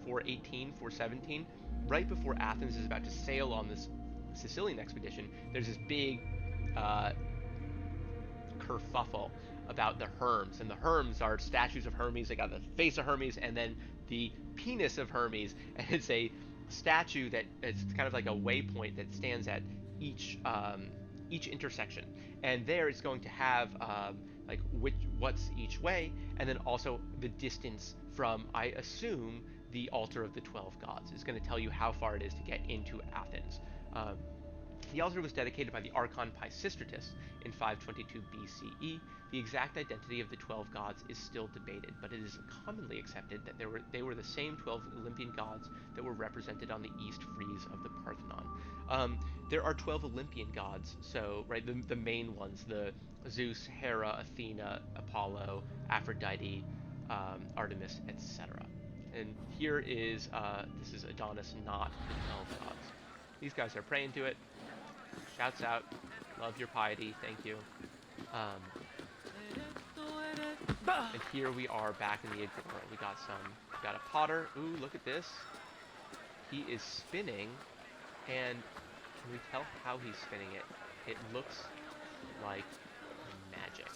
S1: 418, 417, right before Athens is about to sail on this Sicilian expedition, there's this big kerfuffle about the Hermes, and the Hermes are statues of Hermes. They got the face of Hermes and then the penis of Hermes, and it's a statue that it's kind of like a waypoint that stands at each intersection, and there it's going to have like what's each way, and then also the distance from, I assume, the altar of the 12 gods. It's going to tell you how far it is to get into Athens. The altar was dedicated by the Archon Pisistratus in 522 BCE. The exact identity of the 12 gods is still debated, but it is commonly accepted that they were the same 12 Olympian gods that were represented on the east frieze of the Parthenon. There are 12 Olympian gods, so right, the main ones: the Zeus, Hera, Athena, Apollo, Aphrodite, Artemis, etc. And here is this is Adonis, not the 12 gods. These guys are praying to it. Shouts out, love your piety, thank you. And here we are back in the Agora. We got a potter. Ooh, look at this. He is spinning, and can we tell how he's spinning it? It looks like magic.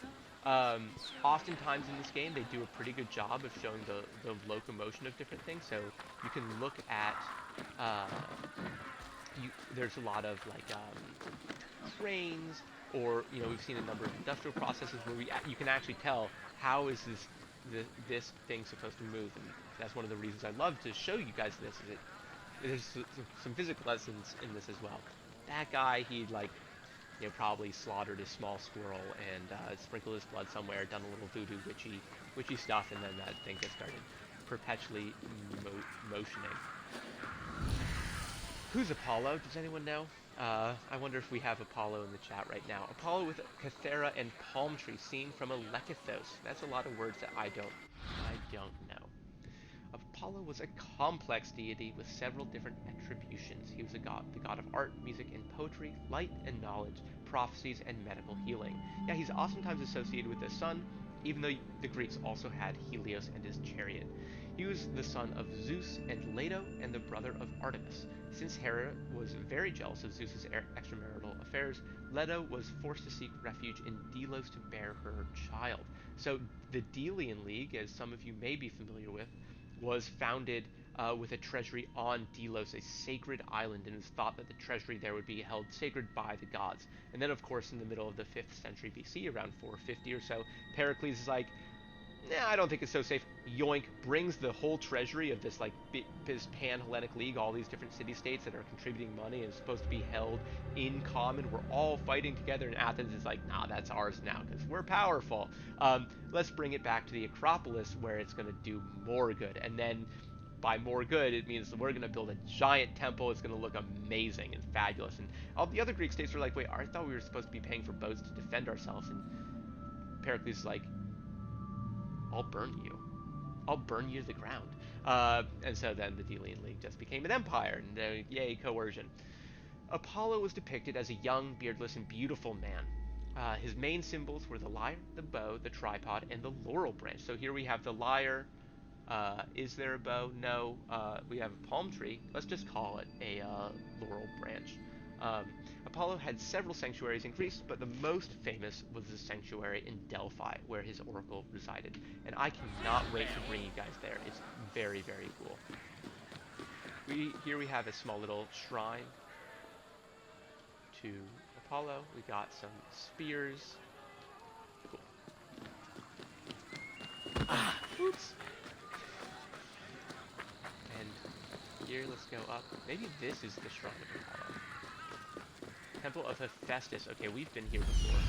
S1: Oftentimes in this game, they do a pretty good job of showing the locomotion of different things. So you can look at there's a lot of like trains, or we've seen a number of industrial processes where you can actually tell how is this thing supposed to move, and that's one of the reasons I love to show you guys this. Is there's some physical lessons in this as well. That guy, he probably slaughtered a small squirrel and sprinkled his blood somewhere, done a little voodoo witchy stuff, and then that thing just started perpetually motioning. Who's Apollo? Does anyone know? I wonder if we have Apollo in the chat right now. Apollo with Cathera and palm tree, seen from a lekithos. That's a lot of words that I don't know. Apollo was a complex deity with several different attributions. He was the god of art, music, and poetry, light and knowledge, prophecies, and medical healing. Yeah, he's oftentimes associated with the sun, even though the Greeks also had Helios and his chariot. He was the son of Zeus and Leto, and the brother of Artemis. Since Hera was very jealous of Zeus's extramarital affairs, Leto was forced to seek refuge in Delos to bear her child. So the Delian League, as some of you may be familiar with, was founded with a treasury on Delos, a sacred island, and it was thought that the treasury there would be held sacred by the gods. And then, of course, in the middle of the 5th century BC, around 450 or so, Pericles is like, nah, I don't think it's so safe. Yoink, brings the whole treasury of this this pan-Hellenic League, all these different city-states that are contributing money and is supposed to be held in common. We're all fighting together, and Athens is like, nah, that's ours now because we're powerful. Let's bring it back to the Acropolis where it's going to do more good. And then by more good, it means that we're going to build a giant temple. It's going to look amazing and fabulous. And all the other Greek states are like, wait, I thought we were supposed to be paying for boats to defend ourselves. And Pericles is like, I'll burn you. I'll burn you to the ground. And so then the Delian League just became an empire, and yay, coercion. Apollo was depicted as a young, beardless, and beautiful man. His main symbols were the lyre, the bow, the tripod, and the laurel branch. So here we have the lyre. Is there a bow? No. We have a palm tree. Let's just call it a laurel branch. Apollo had several sanctuaries in Greece, but the most famous was the sanctuary in Delphi, where his oracle resided. And I cannot wait to bring you guys there. It's very, very cool. Here we have a small little shrine to Apollo. We got some spears. Cool. Oops. And here, let's go up. Maybe this is the shrine of Apollo. Temple of Hephaestus. Okay, we've been here before.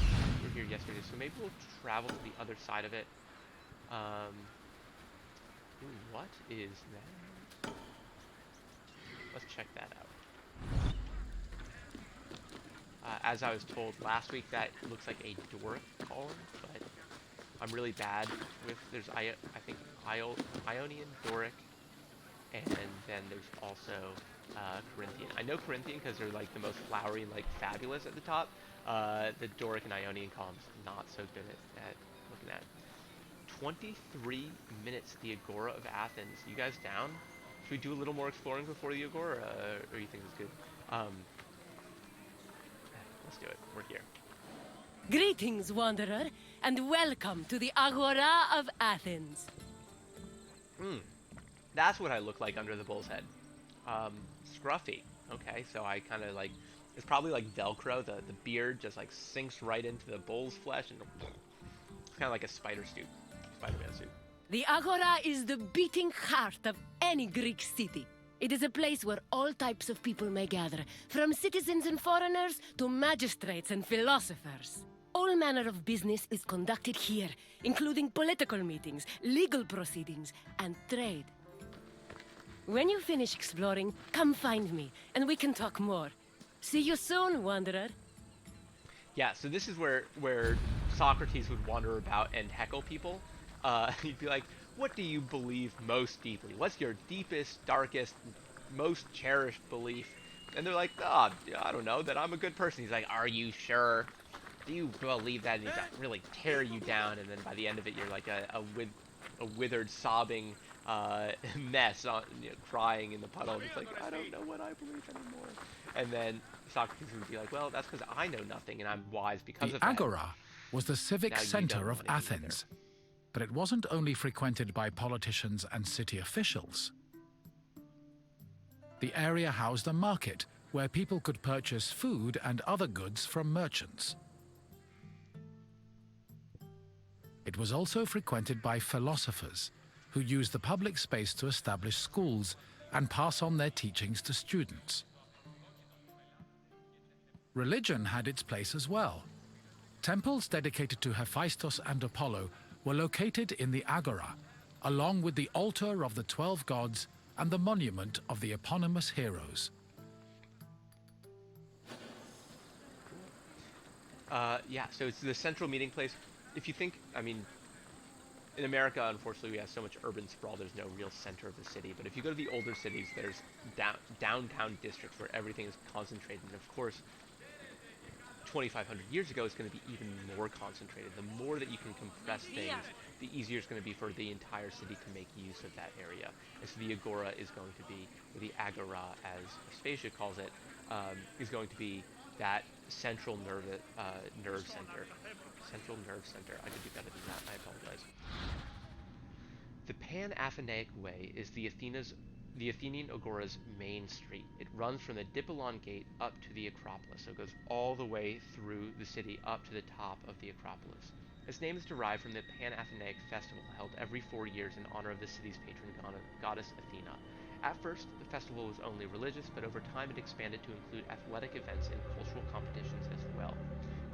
S1: We were here yesterday, so maybe we'll travel to the other side of it. Ooh, what is that? Let's check that out. As I was told last week, that looks like a Doric column, but I'm really bad with, there's, I think, Ionian, Doric, and then there's also Corinthian. I know Corinthian because they're like the most flowery and like fabulous at the top. The Doric and Ionian columns, not so good at looking at. 23 minutes, the Agora of Athens. You guys down? Should we do a little more exploring before the Agora, or you think it's good? Let's do it. We're here.
S2: Greetings, wanderer, and welcome to the Agora of Athens.
S1: That's what I look like under the bull's head. Scruffy. Okay, so I kind of like, it's probably like Velcro. The beard just like sinks right into the bull's flesh, and it's kind of like a Spider-Man suit.
S2: The Agora is the beating heart of any Greek city. It is a place where all types of people may gather, from citizens and foreigners to magistrates and philosophers. All manner of business is conducted here, including political meetings, legal proceedings, and trade. When you finish exploring, come find me, and we can talk more. See you soon, wanderer.
S1: Yeah, so this is where Socrates would wander about and heckle people. He'd be like, what do you believe most deeply? What's your deepest, darkest, most cherished belief? And they're like, I don't know, that I'm a good person. He's like, are you sure? Do you believe that? And he's like, really tear you down, and then by the end of it, you're like a withered, sobbing mess, crying in the puddle. And it's like, I don't know what I believe anymore. And then Socrates would be like, well, that's because I know nothing, and I'm wise because of that.
S4: The Agora was the civic center of Athens, but it wasn't only frequented by politicians and city officials. The area housed a market where people could purchase food and other goods from merchants. It was also frequented by philosophers, who used the public space to establish schools and pass on their teachings to students. Religion had its place as well. Temples dedicated to Hephaestus and Apollo were located in the Agora, along with the altar of the 12 gods and the monument of the eponymous heroes.
S1: Yeah, so it's the central meeting place. If you think, I mean, in America, unfortunately, we have so much urban sprawl, there's no real center of the city. But if you go to the older cities, there's downtown districts where everything is concentrated. And of course, 2,500 years ago, it's going to be even more concentrated. The more that you can compress things, the easier it's going to be for the entire city to make use of that area. And so the Agora is going to be, or the Agora, as Aspasia calls it, is going to be that central nerve center. Central nerve center. I could do better than that. I apologize. The Pan-Athenaic Way is the Athenian Agora's main street. It runs from the Dippolon Gate up to the Acropolis, so it goes all the way through the city up to the top of the Acropolis. Its name is derived from the Pan-Athenaic festival held every 4 years in honor of the city's patron goddess Athena. At first, the festival was only religious, but over time it expanded to include athletic events and cultural competitions as well.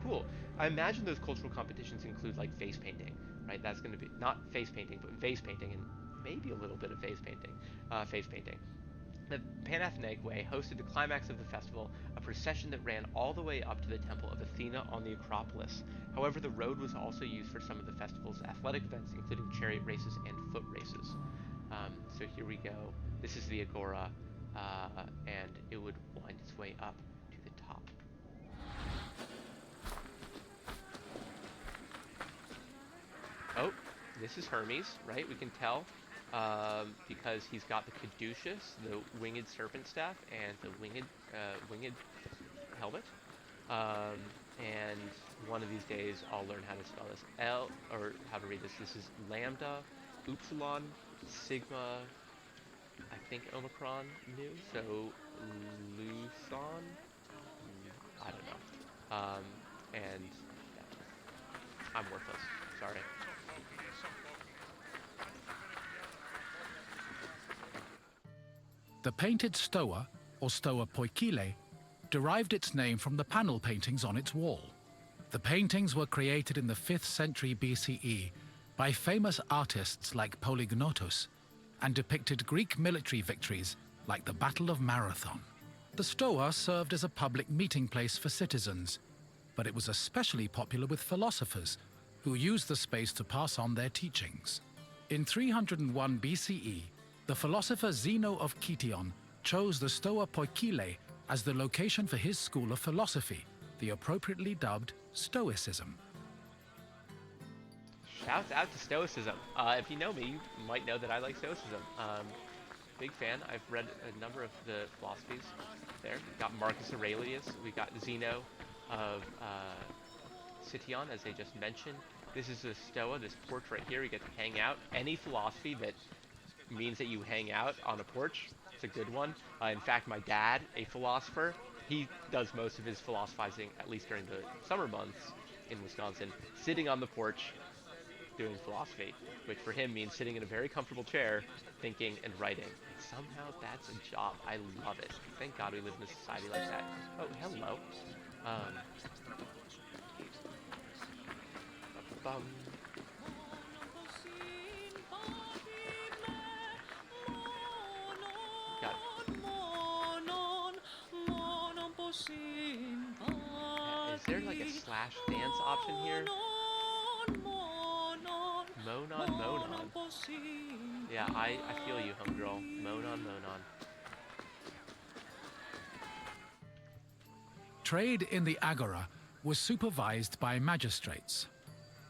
S1: Cool. I imagine those cultural competitions include like face painting, right? That's going to be not face painting, but vase painting, and maybe a little bit of face painting. The Panathenaic Way hosted the climax of the festival, a procession that ran all the way up to the temple of Athena on the Acropolis. However, the road was also used for some of the festival's athletic events, including chariot races and foot races. So here we go. This is the Agora, and it would wind its way up to the top. Oh, this is Hermes, right? We can tell because he's got the caduceus, the winged serpent staff, and the winged helmet. And one of these days I'll learn how to spell this. Or how to read this. This is lambda, upsilon, sigma, I think Omicron nu, so Luson? I don't know. And yeah, I'm worthless. Sorry.
S4: The painted stoa, or stoa poikile, derived its name from the panel paintings on its wall. The paintings were created in the 5th century BCE by famous artists like Polygnotus and depicted Greek military victories like the Battle of Marathon. The stoa served as a public meeting place for citizens, but it was especially popular with philosophers who used the space to pass on their teachings. In 301 BCE, the philosopher Zeno of Kition chose the Stoa Poikile as the location for his school of philosophy, the appropriately dubbed Stoicism.
S1: Shouts out to Stoicism. If you know me, you might know that I like Stoicism. Big fan. I've read a number of the philosophies there. We've got Marcus Aurelius. We've got Zeno of Citium, as they just mentioned. This is the Stoa, this porch right here. You get to hang out. Any philosophy that means that you hang out on a porch, it's a good one. In fact, my dad, a philosopher, he does most of his philosophizing, at least during the summer months in Wisconsin, sitting on the porch doing philosophy, which for him means sitting in a very comfortable chair, thinking and writing. Somehow that's a job. I love it. Thank God we live in a society like that. Oh, hello. Got it. Yeah, is there like a slash dance option here? Monon, monon. Yeah, I feel you, homegirl. Monon, monon.
S4: Trade in the Agora was supervised by magistrates.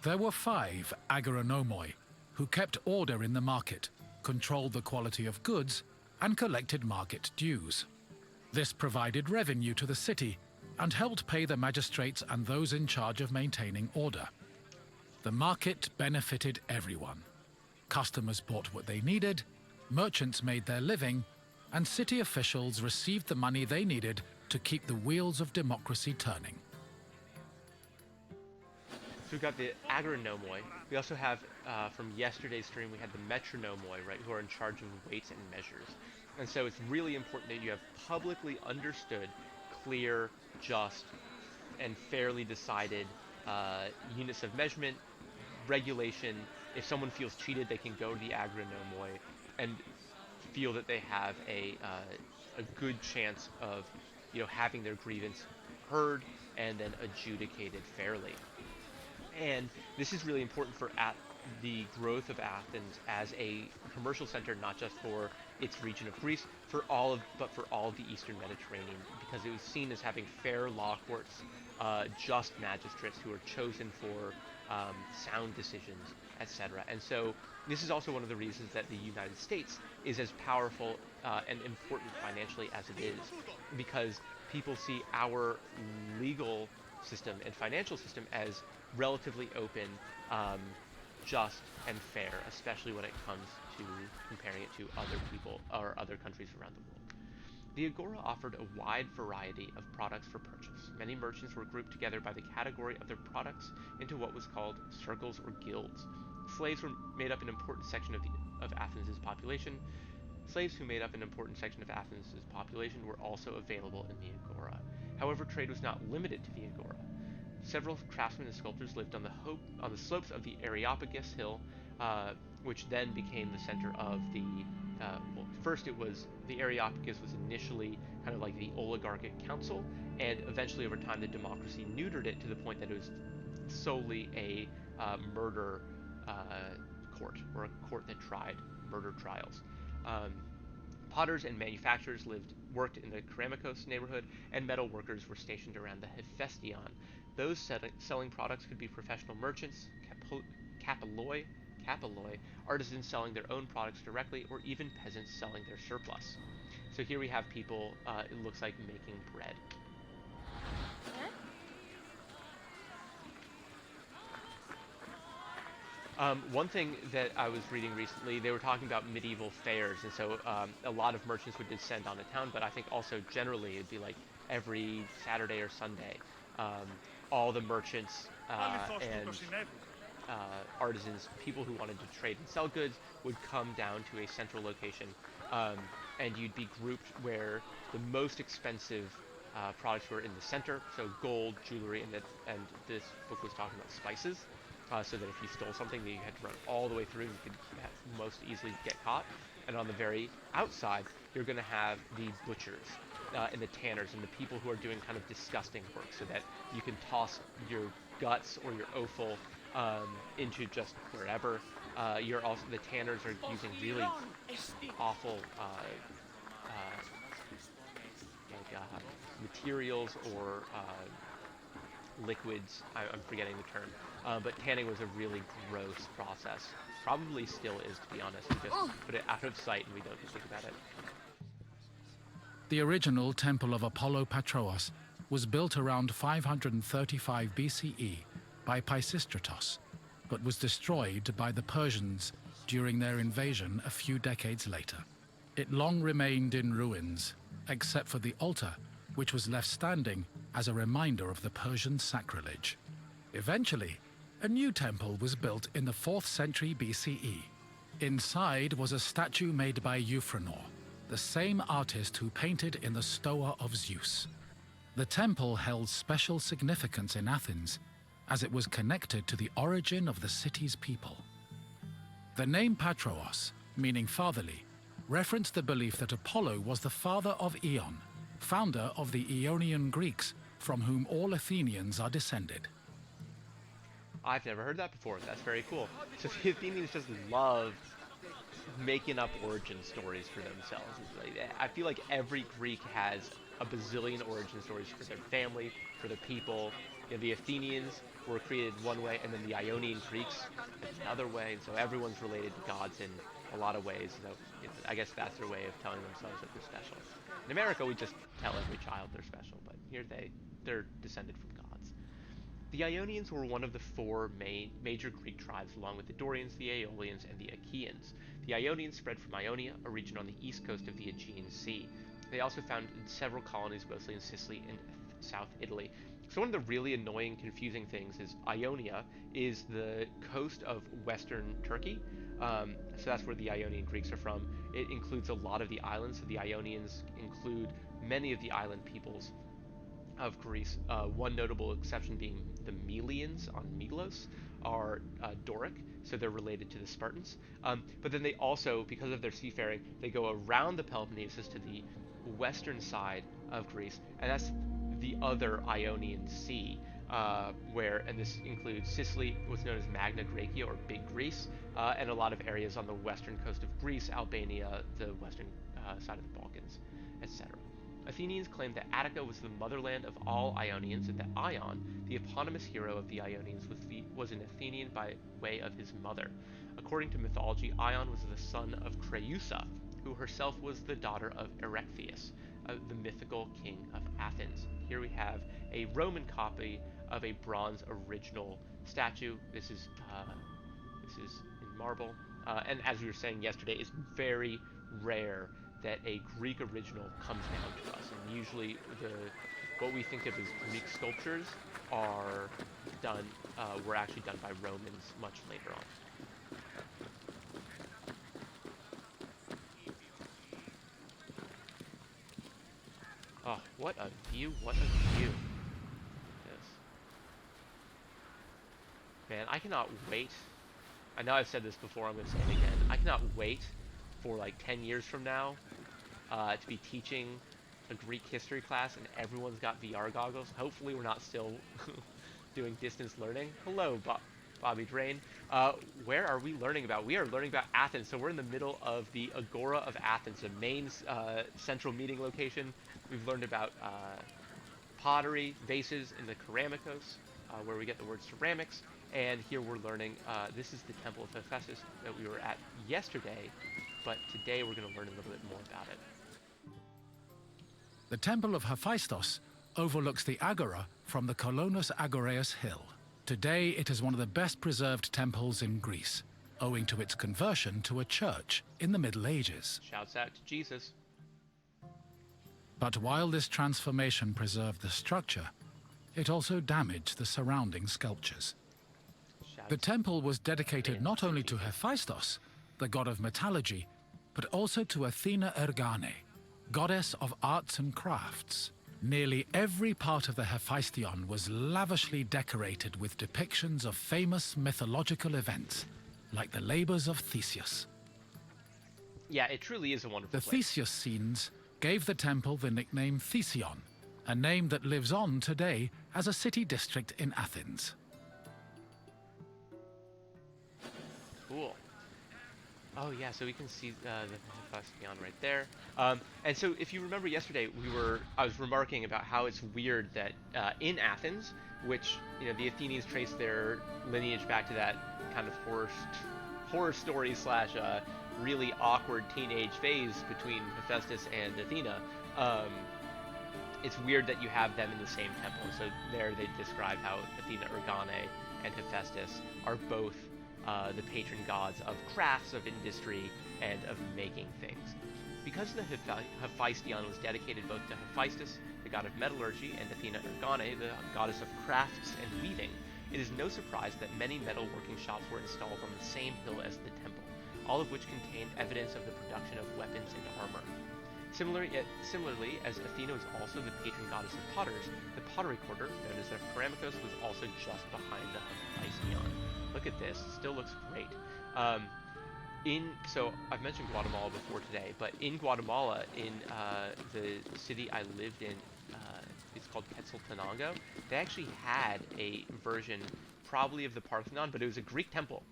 S4: There were 5 agoranomoi who kept order in the market, controlled the quality of goods, and collected market dues. This provided revenue to the city and helped pay the magistrates and those in charge of maintaining order. The market benefited everyone. Customers bought what they needed, merchants made their living, and city officials received the money they needed to keep the wheels of democracy turning.
S1: So we've got the agoranomoi. We also have, from yesterday's stream, we had the metronomoi, right, who are in charge of weights and measures. And so it's really important that you have publicly understood, clear, just, and fairly decided units of measurement, regulation. If someone feels cheated, they can go to the agoranomoi and feel that they have a good chance of, having their grievance heard and then adjudicated fairly. And this is really important for the growth of Athens as a commercial center, not just for its region of Greece, but for all of the Eastern Mediterranean, because it was seen as having fair law courts, just magistrates who are chosen for sound decisions, etc. And so this is also one of the reasons that the United States is as powerful and important financially as it is, because people see our legal system and financial system as relatively open, just, and fair, especially when it comes to comparing it to other people or other countries around the world. The Agora offered a wide variety of products for purchase. Many merchants were grouped together by the category of their products into what was called circles or guilds. Slaves were made up an important section of Athens' population. Slaves who made up an important section of Athens' population were also available in the Agora. However, trade was not limited to the Agora. Several craftsmen and sculptors lived on the slopes of the Areopagus hill, which then became the center of the. Well, first it was the Areopagus was initially kind of like the oligarchic council, and eventually over time the democracy neutered it to the point that it was solely a murder court, or a court that tried murder trials. Um, Potters and manufacturers worked in the Keramikos neighborhood, and metal workers were stationed around the Hephaestion. Those selling products could be professional merchants, kapelloi, artisans selling their own products directly, or even peasants selling their surplus. So here we have people, it looks like, making bread. One thing that I was reading recently, they were talking about medieval fairs, and so a lot of merchants would descend on a town, but I think also generally it'd be like every Saturday or Sunday, all the merchants and artisans, people who wanted to trade and sell goods, would come down to a central location, and you'd be grouped where the most expensive products were in the center, so gold, jewelry, and this book was talking about spices. So that if you stole something, that you had to run all the way through, you could most easily get caught. And on the very outside, you're going to have the butchers and the tanners and the people who are doing kind of disgusting work, so that you can toss your guts or your offal into just wherever. You're also the tanners are using really awful materials or liquids. I'm forgetting the term. But tanning was a really gross process. Probably still is, to be honest. We just put it out of sight and we don't think about it.
S4: The original Temple of Apollo Patros was built around 535 BCE by Pisistratos, but was destroyed by the Persians during their invasion a few decades later. It long remained in ruins, except for the altar, which was left standing as a reminder of the Persian sacrilege. Eventually, a new temple was built in the 4th century BCE. Inside was a statue made by Euphranor, the same artist who painted in the Stoa of Zeus. The temple held special significance in Athens, as it was connected to the origin of the city's people. The name Patros, meaning fatherly, referenced the belief that Apollo was the father of Ion, founder of the Ionian Greeks, from whom all Athenians are descended.
S1: I've never heard that before. That's very cool. So the Athenians just love making up origin stories for themselves. I feel like every Greek has a bazillion origin stories for their family, for their people. You know, the Athenians were created one way, and then the Ionian Greeks another way. And so everyone's related to gods in a lot of ways. So I guess that's their way of telling themselves that they're special. In America, we just tell every child they're special, but here they're descended from gods. The Ionians were one of the 4 major Greek tribes, along with the Dorians, the Aeolians, and the Achaeans. The Ionians spread from Ionia, a region on the east coast of the Aegean Sea. They also founded several colonies, mostly in Sicily and South Italy. So one of the really annoying, confusing things is Ionia is the coast of western Turkey. So that's where the Ionian Greeks are from. It includes a lot of the islands, so the Ionians include many of the island peoples of Greece. One notable exception being the Melians on Melos are Doric, so they're related to the Spartans. But then they also, because of their seafaring, they go around the Peloponnesus to the western side of Greece, and that's the other Ionian Sea, and this includes Sicily, what's known as Magna Graecia, or Big Greece, and a lot of areas on the western coast of Greece, Albania, the western side of the Balkans, etc. Athenians claimed that Attica was the motherland of all Ionians, and that Ion, the eponymous hero of the Ionians, was an Athenian by way of his mother. According to mythology, Ion was the son of Creusa, who herself was the daughter of Erechtheus, the mythical king of Athens. Here we have a Roman copy of a bronze original statue. This is in marble, and as we were saying yesterday, it's very rare that a Greek original comes down to us, and usually what we think of as Greek sculptures were actually done by Romans much later on. Oh, what a view, what a view. Yes. Man, I cannot wait I know I've said this before, I'm going to say it again. I cannot wait for like 10 years from now to be teaching a Greek history class and everyone's got VR goggles. Hopefully we're not still doing distance learning. Hello, Bobby Drain. Where are we learning about? We are learning about Athens. So we're in the middle of the Agora of Athens, the main central meeting location. We've learned about pottery, vases in the Keramikos, where we get the word ceramics. And here we're learning, this is the Temple of Hephaestus that we were at yesterday, but today we're going to learn a little bit more about it.
S4: The Temple of Hafeistos overlooks the Agora from the Colonus Agoreus hill. Today it is one of the best preserved temples in Greece, owing to its conversion to a church in the Middle Ages.
S1: Shouts out to Jesus.
S4: But while this transformation preserved the structure, it also damaged the surrounding sculptures. The temple was dedicated not only to Hephaestos, the god of metallurgy, but also to Athena Ergane, goddess of arts and crafts. Nearly every part of the Hephaestion was lavishly decorated with depictions of famous mythological events, like the labors of Theseus.
S1: Yeah, it truly is a wonderful
S4: The
S1: place.
S4: Theseus scenes gave the temple the nickname Thesion, a name that lives on today as a city district in Athens.
S1: Cool. Oh yeah, so we can see the Hephaestion right there. And so if you remember yesterday, I was remarking about how it's weird that in Athens, which the Athenians trace their lineage back to that kind of horror story slash really awkward teenage phase between Hephaestus and Athena. It's weird that you have them in the same temple. So there they describe how Athena Ergane and Hephaestus are both the patron gods of crafts, of industry, and of making things. Because the Hephaestion was dedicated both to Hephaestus, the god of metallurgy, and Athena Ergane, the goddess of crafts and weaving, it is no surprise that many metalworking shops were installed on the same hill as the temple, all of which contained evidence of the production of weapons and armor. Similarly, as Athena was also the patron goddess of potters, the pottery quarter, known as the Keramikos, was also just behind the Hephaestion. Look at this, still looks great. So I've mentioned Guatemala before today, but in Guatemala, in the city I lived in, it's called Quetzaltenango, they actually had a version probably of the Parthenon, but it was a Greek temple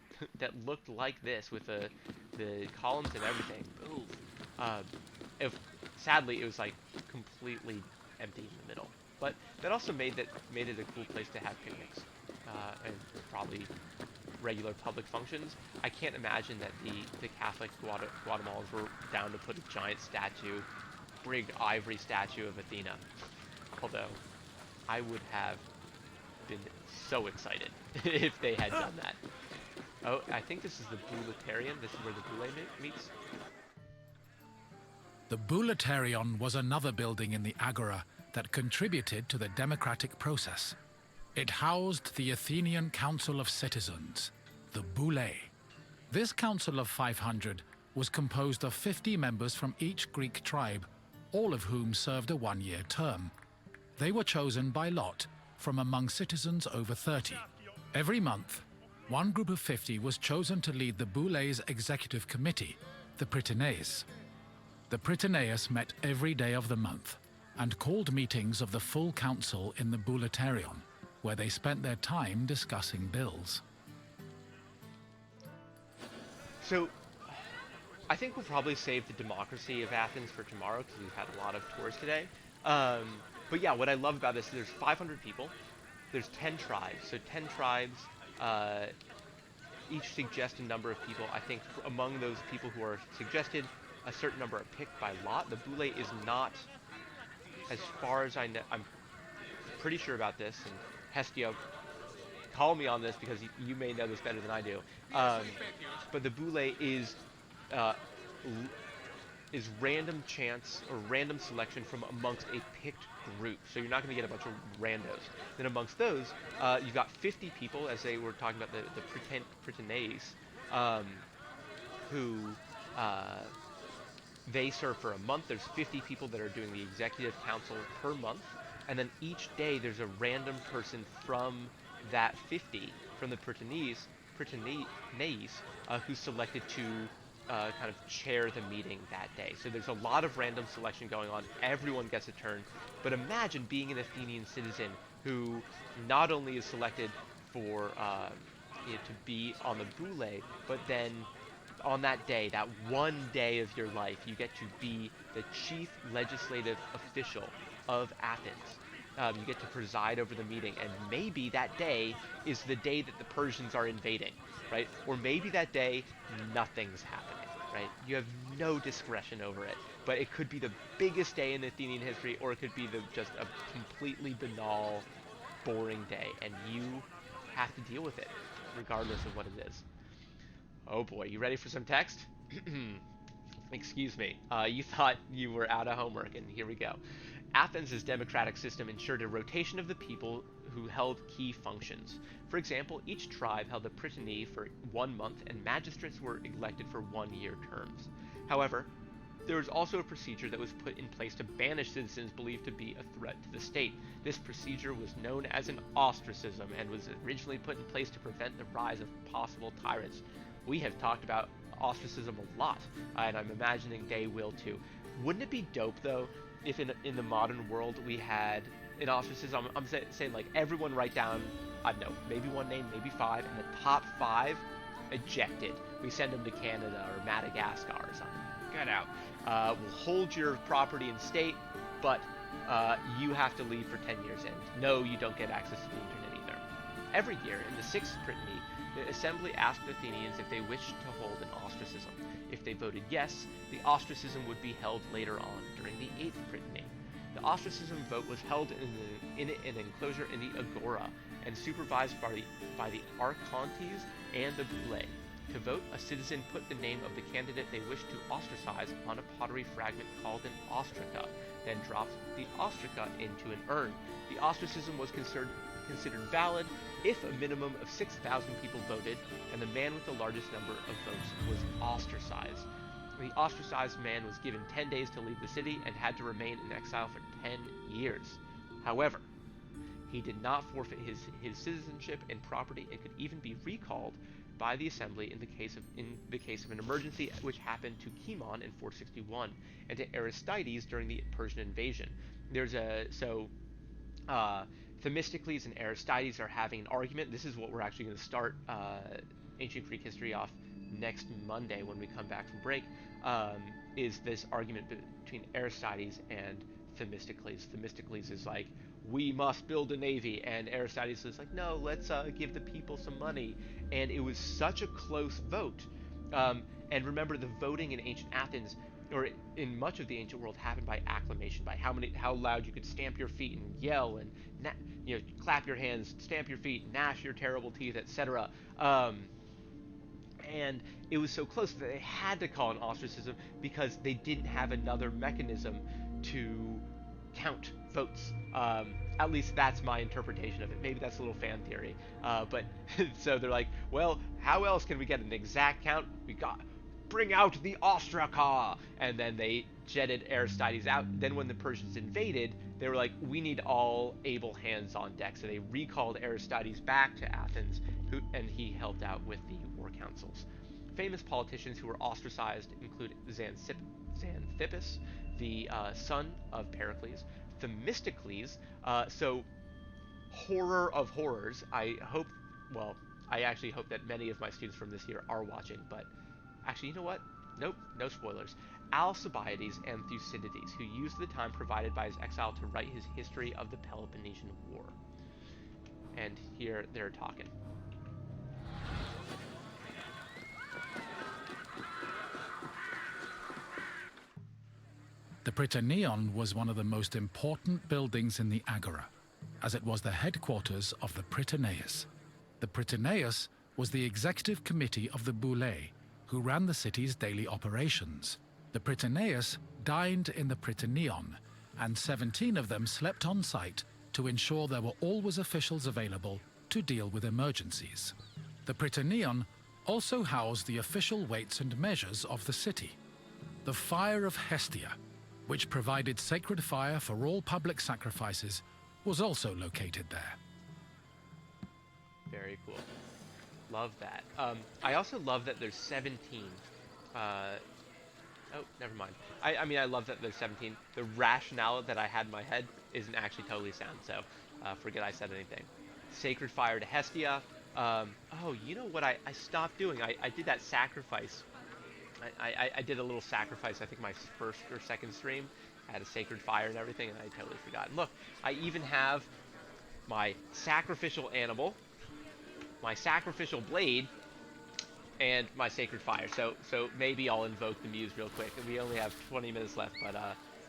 S1: that looked like this with the columns and everything. Sadly, it was like completely empty in the middle, but that also made it a cool place to have picnics and probably regular public functions. I can't imagine that the Catholic Guatemalans were down to put a giant statue, rigged ivory statue of Athena, although I would have been so excited if they had done that. Oh, I think this is the Bouleuterion. This is where the Boule meets.
S4: The Bouleuterion was another building in the Agora that contributed to the democratic process. It housed the Athenian Council of Citizens, the Boule. This council of 500 was composed of 50 members from each Greek tribe, all of whom served a one-year term. They were chosen by lot from among citizens over 30. Every month, one group of 50 was chosen to lead the Boule's executive committee, the Prytaneis. The Prytaneis met every day of the month and called meetings of the full council in the Bouleuterion, where they spent their time discussing bills.
S1: So, I think we'll probably save the democracy of Athens for tomorrow because we've had a lot of tours today. But yeah, what I love about this is there's 500 people, there's 10 tribes. So 10 tribes, each suggest a number of people. I think among those people who are suggested, a certain number are picked by lot. The Boule is not, as far as I know, I'm pretty sure about this, and Hestio, call me on this because you may know this better than I do. But the Boule is random chance or random selection from amongst a picked group. So you're not going to get a bunch of randos. Then amongst those, you've got 50 people, as they were talking about the Prytaneis, who they serve for a month. There's 50 people that are doing the executive council per month. And then each day there's a random person from that 50, from the Prytaneis, Prytanes, who's selected to kind of chair the meeting that day. So there's a lot of random selection going on. Everyone gets a turn. But imagine being an Athenian citizen who not only is selected for to be on the boule, but then on that day, that one day of your life, you get to be the chief legislative official of Athens. You get to preside over the meeting, and maybe that day is the day that the Persians are invading, right? Or maybe that day, nothing's happening, right? You have no discretion over it, but it could be the biggest day in Athenian history, or it could be just a completely banal, boring day, and you have to deal with it, regardless of what it is. Oh boy, you ready for some text? Excuse me. You thought you were out of homework, and here we go. Athens' democratic system ensured a rotation of the people who held key functions. For example, each tribe held a prytany for 1 month, and magistrates were elected for 1-year terms. However, there was also a procedure that was put in place to banish citizens believed to be a threat to the state. This procedure was known as an ostracism and was originally put in place to prevent the rise of possible tyrants. We have talked about ostracism a lot, and I'm imagining they will too. Wouldn't it be dope, though, if in the modern world we had an ostracism? I'm saying, like, everyone write down, I don't know, maybe one name, maybe 5, and the top 5 ejected. We send them to Canada or Madagascar or something. Get out. We'll hold your property and state, but you have to leave for 10 years, and no, you don't get access to the internet either. Every year, in the 6th Prytany, the assembly asked Athenians if they wished to hold an ostracism. If they voted yes, the ostracism would be held later on during the 8th Prytany. The ostracism vote was held in an enclosure in the Agora and supervised by the Archontes and the boule. To vote, a citizen put the name of the candidate they wished to ostracize on a pottery fragment called an ostraca, then dropped the ostraca into an urn. The ostracism was considered valid if a minimum of 6,000 people voted, and the man with the largest number of votes was ostracized. The ostracized man was given 10 days to leave the city and had to remain in exile for 10 years. However, he did not forfeit his citizenship and property and could even be recalled by the assembly in the case of an emergency, which happened to Cimon in 461 and to Aristides during the Persian invasion. Themistocles and Aristides are having an argument. This is what we're actually going to start ancient Greek history off next Monday when we come back from break, is this argument between Aristides and Themistocles. Themistocles is like, we must build a navy, and Aristides is like, no, let's give the people some money. And it was such a close vote. And remember, the voting in ancient Athens, or in much of the ancient world, happened by acclamation, by how loud you could stamp your feet and yell and clap your hands, stamp your feet, gnash your terrible teeth, etc. And it was so close that they had to call an ostracism because they didn't have another mechanism to count votes. At least that's my interpretation of it. Maybe that's a little fan theory. But so they're like, well, how else can we get an exact count? Bring out the ostraca! And then they jetted Aristides out. Then when the Persians invaded, they were like, we need all able hands on deck. So they recalled Aristides back to Athens, and he helped out with the war councils. Famous politicians who were ostracized include Xanthippus, the son of Pericles, Themistocles, so horror of horrors. I actually hope that many of my students from this year are watching, but actually, you know what? Nope, no spoilers. Alcibiades and Thucydides, who used the time provided by his exile to write his history of the Peloponnesian War. And here they're talking.
S4: The Prytaneon was one of the most important buildings in the Agora, as it was the headquarters of the Prytaneus. The Prytaneus was the executive committee of the boule, who ran the city's daily operations. The Prytaneus dined in the Prytaneon, and 17 of them slept on site to ensure there were always officials available to deal with emergencies. The Prytaneon also housed the official weights and measures of the city. The Fire of Hestia, which provided sacred fire for all public sacrifices, was also located there.
S1: Very cool. Love that. I also love that there's 17. Oh, never mind. I mean, I love that there's 17. The rationale that I had in my head isn't actually totally sound, so forget I said anything. Sacred fire to Hestia. Oh, you know what I stopped doing? I did that sacrifice. I did a little sacrifice, I think my first or second stream. I had a sacred fire and everything, and I totally forgot. And look, I even have my sacrificial animal, my sacrificial blade, and my sacred fire. So maybe I'll invoke the muse real quick. And we only have 20 minutes left, but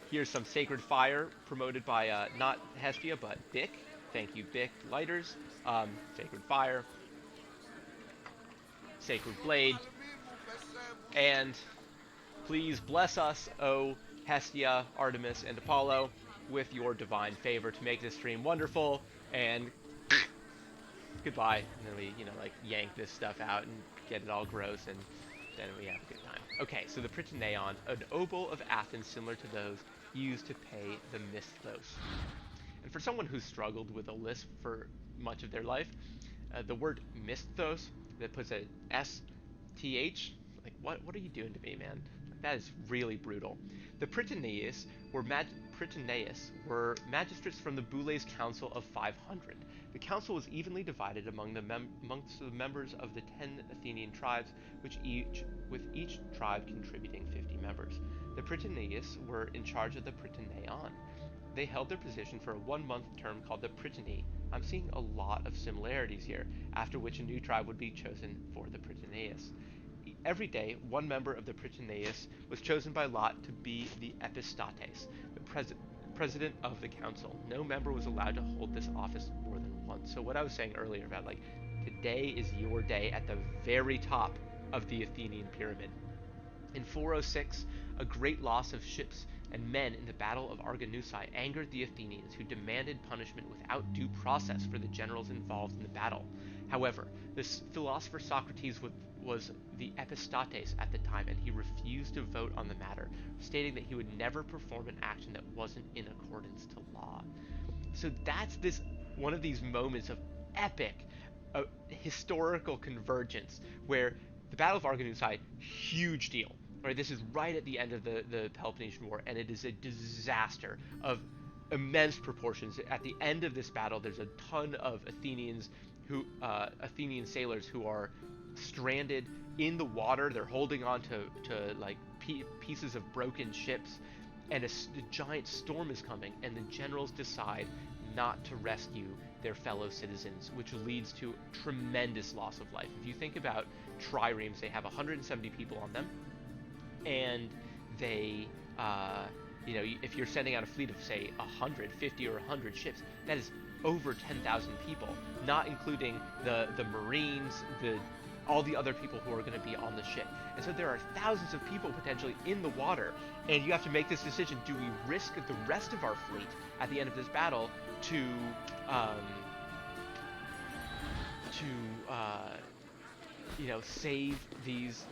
S1: here's some sacred fire promoted by not Hestia, but Bic. Thank you, Bic. Lighters, sacred fire, sacred blade, and please bless us, O Hestia, Artemis, and Apollo, with your divine favor to make this stream wonderful. And goodbye. And then we, like yank this stuff out and get it all gross, and then we have a good time. Okay, so the Prytaneon, an obol of Athens similar to those used to pay the misthos. And for someone who's struggled with a lisp for much of their life, the word misthos that puts a S-T-H, like what are you doing to me, man? That is really brutal. The Prytaneis were magistrates from the Boules Council of 500. The council was evenly divided amongst the members of the 10 Athenian tribes, with each tribe contributing 50 members. The Prytaneis were in charge of the Prytaneon. They held their position for a 1-month term called the Prytany. I'm seeing a lot of similarities here, after which a new tribe would be chosen for the Prytaneis. Every day, one member of the Prytaneis was chosen by lot to be the epistates, the president of the council. No member was allowed to hold this office more than once. So what I was saying earlier about, like, today is your day at the very top of the Athenian pyramid. In 406, a great loss of ships and men in the Battle of Argos angered the Athenians, who demanded punishment without due process for the generals involved in the battle. However, the philosopher Socrates was the epistates at the time, and he refused to vote on the matter, stating that he would never perform an action that wasn't in accordance to law. So that's one of these moments of epic historical convergence, where the Battle of Argos, huge deal. Right, this is right at the end of the Peloponnesian War, and it is a disaster of immense proportions. At the end of this battle, there's a ton of Athenian sailors who are stranded in the water. They're holding on to like pieces of broken ships, and a giant storm is coming, and the generals decide not to rescue their fellow citizens, which leads to tremendous loss of life. If you think about triremes, they have 170 people on them. And they, if you're sending out a fleet of, say, 150 or 100 ships, that is over 10,000 people, not including the Marines, all the other people who are going to be on the ship. And so there are thousands of people potentially in the water, and you have to make this decision: do we risk the rest of our fleet at the end of this battle to save these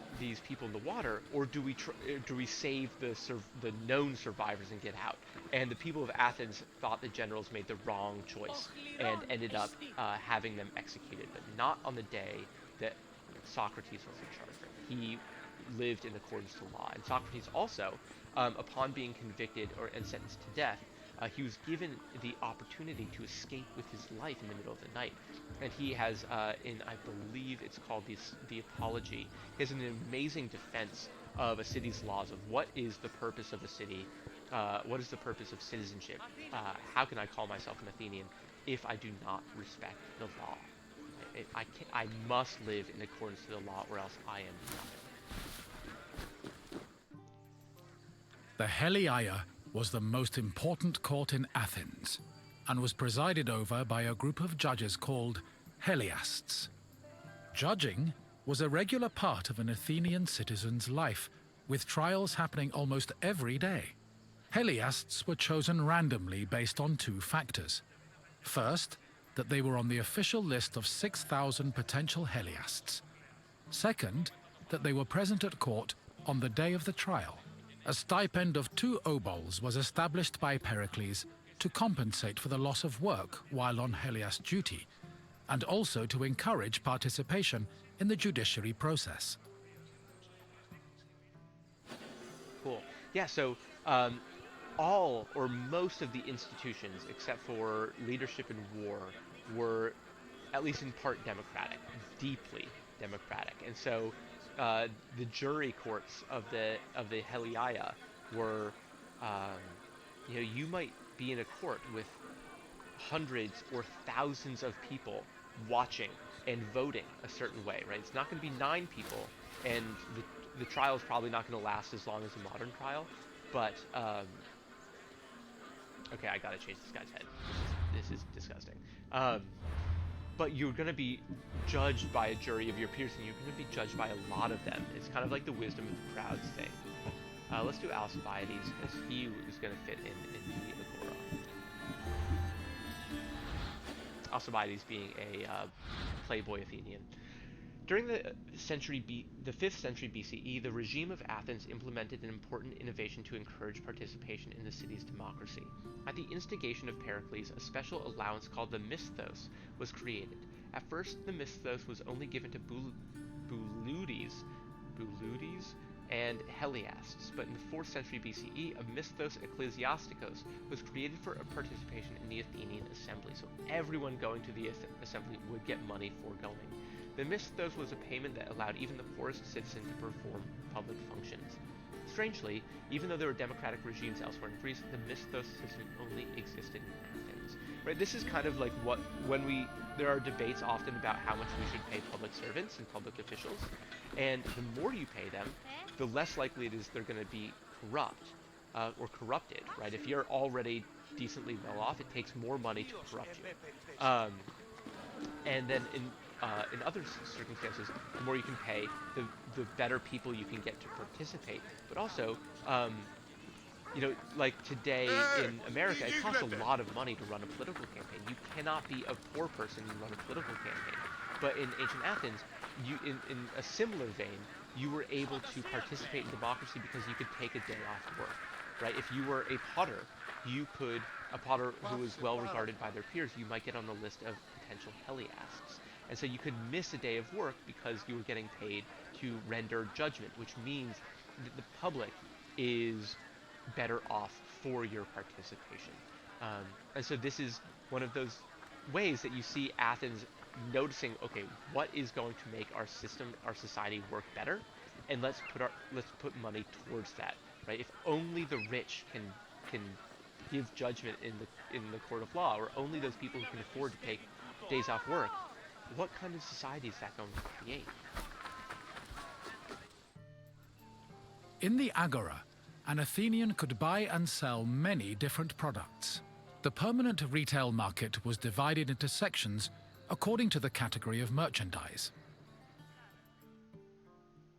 S1: people in the water, or do we save the known survivors and get out? And the people of Athens thought the generals made the wrong choice and ended up having them executed, but not on the day that Socrates was in charge. He lived in accordance to law. And Socrates also, upon being convicted and sentenced to death, he was given the opportunity to escape with his life in the middle of the night. And he has, I believe it's called the Apology, he has an amazing defense of a city's laws, of what is the purpose of a city, what is the purpose of citizenship, how can I call myself an Athenian if I do not respect the law? I must live in accordance to the law, or else I am nothing.
S4: The Heliaia was the most important court in Athens, and was presided over by a group of judges called Heliasts. Judging was a regular part of an Athenian citizen's life, with trials happening almost every day. Heliasts were chosen randomly based on 2 factors. First, that they were on the official list of 6,000 potential Heliasts. Second, that they were present at court on the day of the trial. A stipend of 2 obols was established by Pericles to compensate for the loss of work while on Heliast duty, and also to encourage participation in the judiciary process.
S1: Cool. Yeah, so all or most of the institutions, except for leadership and war, were at least in part democratic, deeply democratic. And so the jury courts of the Heliaia were, you might be in a court with hundreds or thousands of people watching and voting a certain way, right? It's not going to be 9 people, and the trial is probably not going to last as long as a modern trial, but okay, I gotta change this guy's head. This is disgusting. But you're going to be judged by a jury of your peers, and you're going to be judged by a lot of them. It's kind of like the wisdom of the crowds thing. Let's do Alcibiades, because he is going to fit in the Agora. Alcibiades being a playboy Athenian. During the 5th century BCE, the regime of Athens implemented an important innovation to encourage participation in the city's democracy. At the instigation of Pericles, a special allowance called the misthos was created. At first, the misthos was only given to Bouloudes and Heliastes, but in the 4th century BCE, a misthos ecclesiastikos was created for participation in the Athenian assembly, so everyone going to the assembly would get money for going. The misthos was a payment that allowed even the poorest citizen to perform public functions. Strangely, even though there were democratic regimes elsewhere in Greece, the misthos system only existed in Athens. Right? This is kind of like there are debates often about how much we should pay public servants and public officials, and the more you pay them, the less likely it is they're going to be corrupt or corrupted. Right? If you're already decently well off, it takes more money to corrupt you. And then in other circumstances, the more you can pay, the better people you can get to participate. But also, like today in America, it costs a lot of money to run a political campaign. You cannot be a poor person and run a political campaign. But in ancient Athens, in a similar vein, you were able to participate in democracy because you could take a day off work. Right? If you were a potter, a potter who was well regarded by their peers, you might get on the list of potential heliastes. And so you could miss a day of work because you were getting paid to render judgment, which means that the public is better off for your participation. And so this is one of those ways that you see Athens noticing, okay, what is going to make our system, our society work better, and let's put money towards that. Right? If only the rich can give judgment in the court of law, or only those people who can afford to take days off work, what kind of society is that going to create?
S4: In the Agora, an Athenian could buy and sell many different products. The permanent retail market was divided into sections according to the category of merchandise.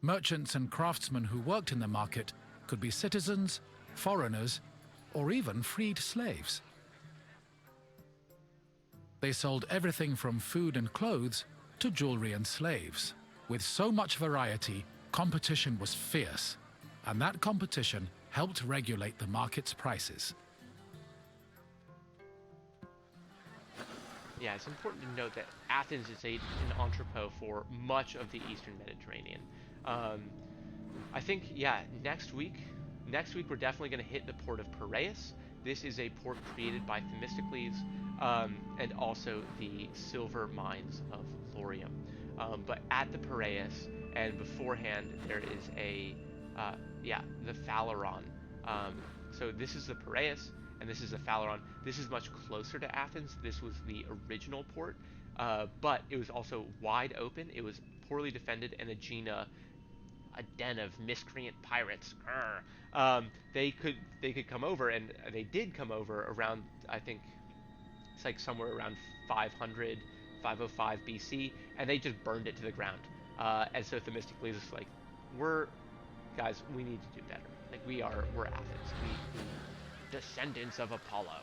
S4: Merchants and craftsmen who worked in the market could be citizens, foreigners, or even freed slaves. They sold everything from food and clothes to jewelry and slaves. With so much variety, competition was fierce, and that competition helped regulate the market's prices.
S1: Yeah, it's important to note that Athens is an entrepot for much of the Eastern Mediterranean. I think, next week we're definitely going to hit the port of Piraeus. This is a port created by Themistocles, and also the silver mines of Laurium. But at the Piraeus, and beforehand, there is the Phaleron. So this is the Piraeus, and this is the Phaleron. This is much closer to Athens. This was the original port, but it was also wide open. It was poorly defended, and Aegina, a den of miscreant pirates. They could come over, and they did come over around, I think it's like somewhere around 500, 505 BC, and they just burned it to the ground. And so Themistocles is like, guys, we need to do better. Like we're Athens, we descendants of Apollo.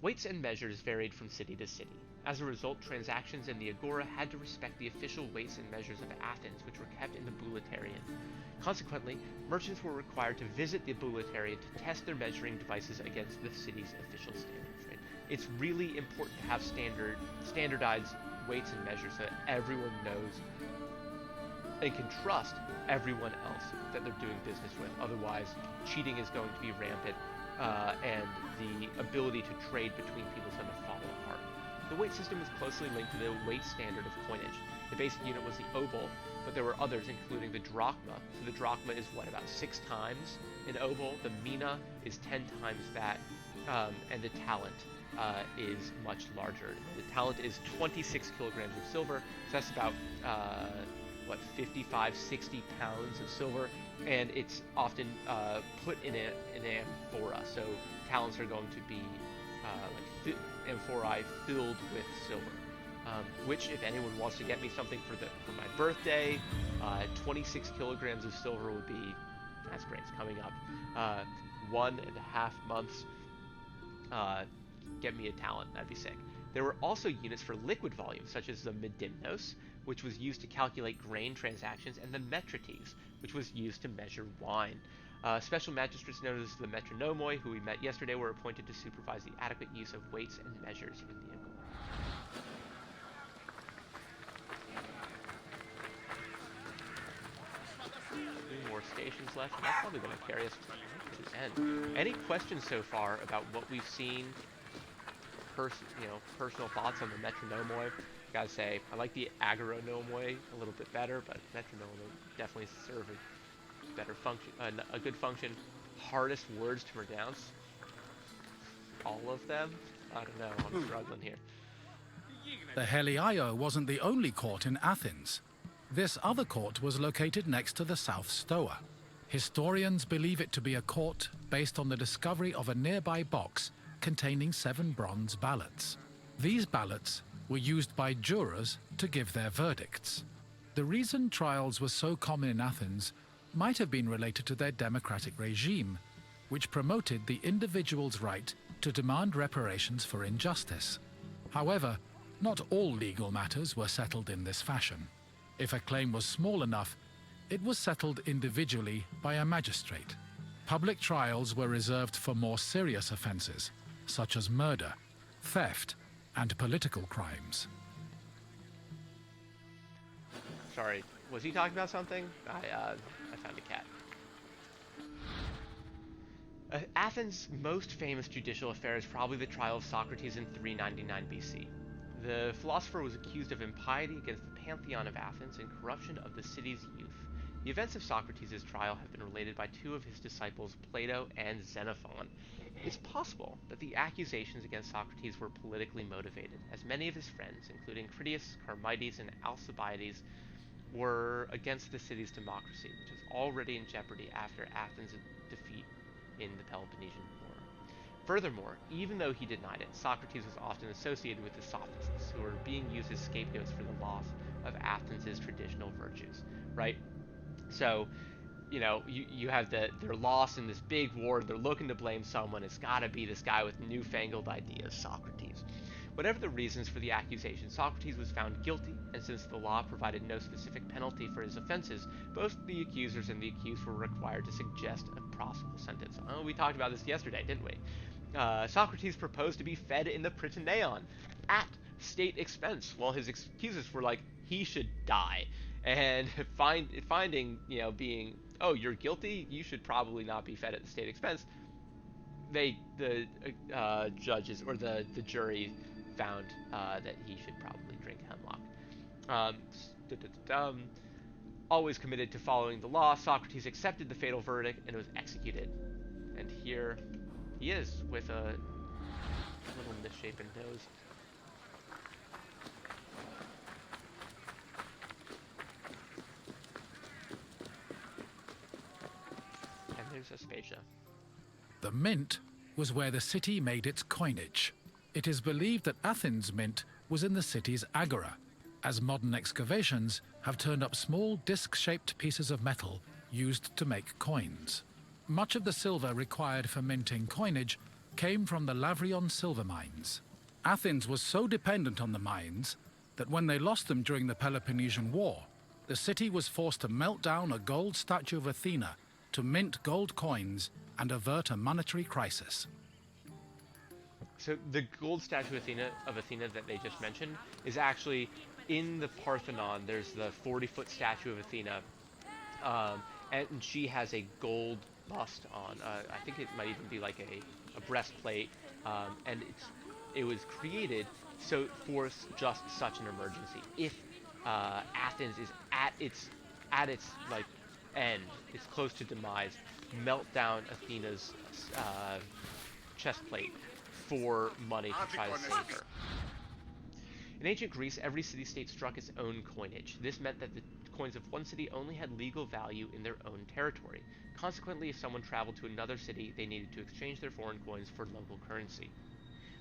S1: Weights and measures varied from city to city. As a result, transactions in the Agora had to respect the official weights and measures of Athens, which were kept in the Bouleuterion. Consequently, merchants were required to visit the Bouleuterion to test their measuring devices against the city's official standards. Right? it's really important to have standardized weights and measures so that everyone knows and can trust everyone else that they're doing business with. Otherwise, cheating is going to be rampant, and the ability to trade between people is going to fall apart. The weight system was closely linked to the weight standard of coinage. The basic unit was the obol, but there were others, including the drachma. So the drachma is about 6 times an obol. The mina is 10 times that, and the talent is much larger. The talent is 26 kilograms of silver, so that's about 55, 60 pounds of silver, and it's often put in an amphora. So talents are going to be amphorae filled with silver. Which, if anyone wants to get me something for my birthday, 26 kilograms of silver would be, that's great, it's coming up. 1.5 months, get me a talent, that'd be sick. There were also units for liquid volume, such as the medimnos, which was used to calculate grain transactions, and the metrites, which was used to measure wine. Special magistrates known as the metronomoi, who we met yesterday, were appointed to supervise the adequate use of weights and measures in the Agora. More stations left, and that's probably going to carry us to the end. Any questions so far about what we've seen? Personal thoughts on the metronomoi? Gotta say, I like the agoranomoi a little bit better, but metronomoi definitely serve a better function, a good function. Hardest words to pronounce? All of them? I don't know. I'm struggling here.
S4: The Heliaio wasn't the only court in Athens. This other court was located next to the South Stoa. Historians believe it to be a court based on the discovery of a nearby box containing 7 bronze ballots. These ballots were used by jurors to give their verdicts. The reason trials were so common in Athens might have been related to their democratic regime, which promoted the individual's right to demand reparations for injustice. However, not all legal matters were settled in this fashion. If a claim was small enough, it was settled individually by a magistrate. Public trials were reserved for more serious offenses, such as murder, theft, and political crimes.
S1: Sorry, was he talking about something? I found a cat. Athens' most famous judicial affair is probably the trial of Socrates in 399 BC. The philosopher was accused of impiety against the pantheon of Athens and corruption of the city's youth. The events of Socrates' trial have been related by 2 of his disciples, Plato and Xenophon. It's possible that the accusations against Socrates were politically motivated, as many of his friends, including Critias, Charmides, and Alcibiades, were against the city's democracy, which was already in jeopardy after Athens' defeat in the Peloponnesian War. Furthermore, even though he denied it, Socrates was often associated with the sophists, who were being used as scapegoats for the loss of Athens' traditional virtues, right? So, you have their loss in this big war, they're looking to blame someone, it's gotta be this guy with newfangled ideas, Socrates. Whatever the reasons for the accusation, Socrates was found guilty, and since the law provided no specific penalty for his offenses, both the accusers and the accused were required to suggest a possible sentence. Oh, we talked about this yesterday, didn't we? Socrates proposed to be fed in the Prytaneon at state expense, while his accusers were like, he should die. And finding, being, oh, you're guilty, you should probably not be fed at the state expense, the judges, or the jury found that he should probably drink hemlock. Always committed to following the law, Socrates accepted the fatal verdict and was executed. And here he is, with a little misshapen nose. And there's Aspasia.
S4: The mint was where the city made its coinage. It is believed that Athens' mint was in the city's agora, as modern excavations have turned up small disc-shaped pieces of metal used to make coins. Much of the silver required for minting coinage came from the Lavrion silver mines. Athens was so dependent on the mines that when they lost them during the Peloponnesian War, the city was forced to melt down a gold statue of Athena to mint gold coins and avert a monetary crisis.
S1: So the gold statue of Athena that they just mentioned is actually in the Parthenon. There's the 40-foot statue of Athena, and she has a gold bust on. I think it might even be like a breastplate, and it was created for just such an emergency. If Athens is at its like end, it's close to demise, melt down Athena's chest plate for money to try to save her. In ancient Greece, every city-state struck its own coinage. This meant that the coins of one city only had legal value in their own territory. Consequently, if someone traveled to another city, they needed to exchange their foreign coins for local currency.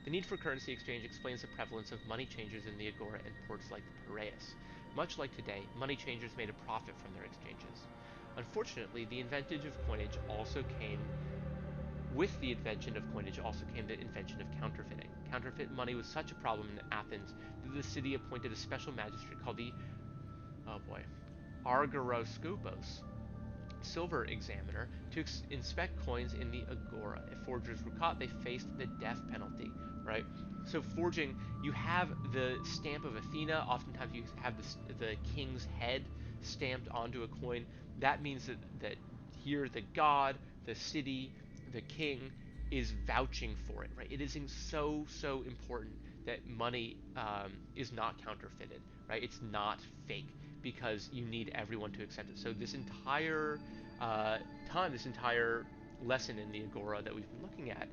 S1: The need for currency exchange explains the prevalence of money changers in the Agora and ports like the Piraeus. Much like today, money changers made a profit from their exchanges. Unfortunately, the invention of coinage also came the invention of counterfeiting. Counterfeit money was such a problem in Athens that the city appointed a special magistrate called the Argoroscopos, silver examiner, to inspect coins in the Agora. If forgers were caught, they faced the death penalty, right? So forging, you have the stamp of Athena. Oftentimes you have the king's head stamped onto a coin. That means that here the god, the city, the king is vouching for it, right? It is so important that money is not counterfeited, right? It's not fake, because you need everyone to accept it. So this entire this entire lesson in the Agora that we've been looking at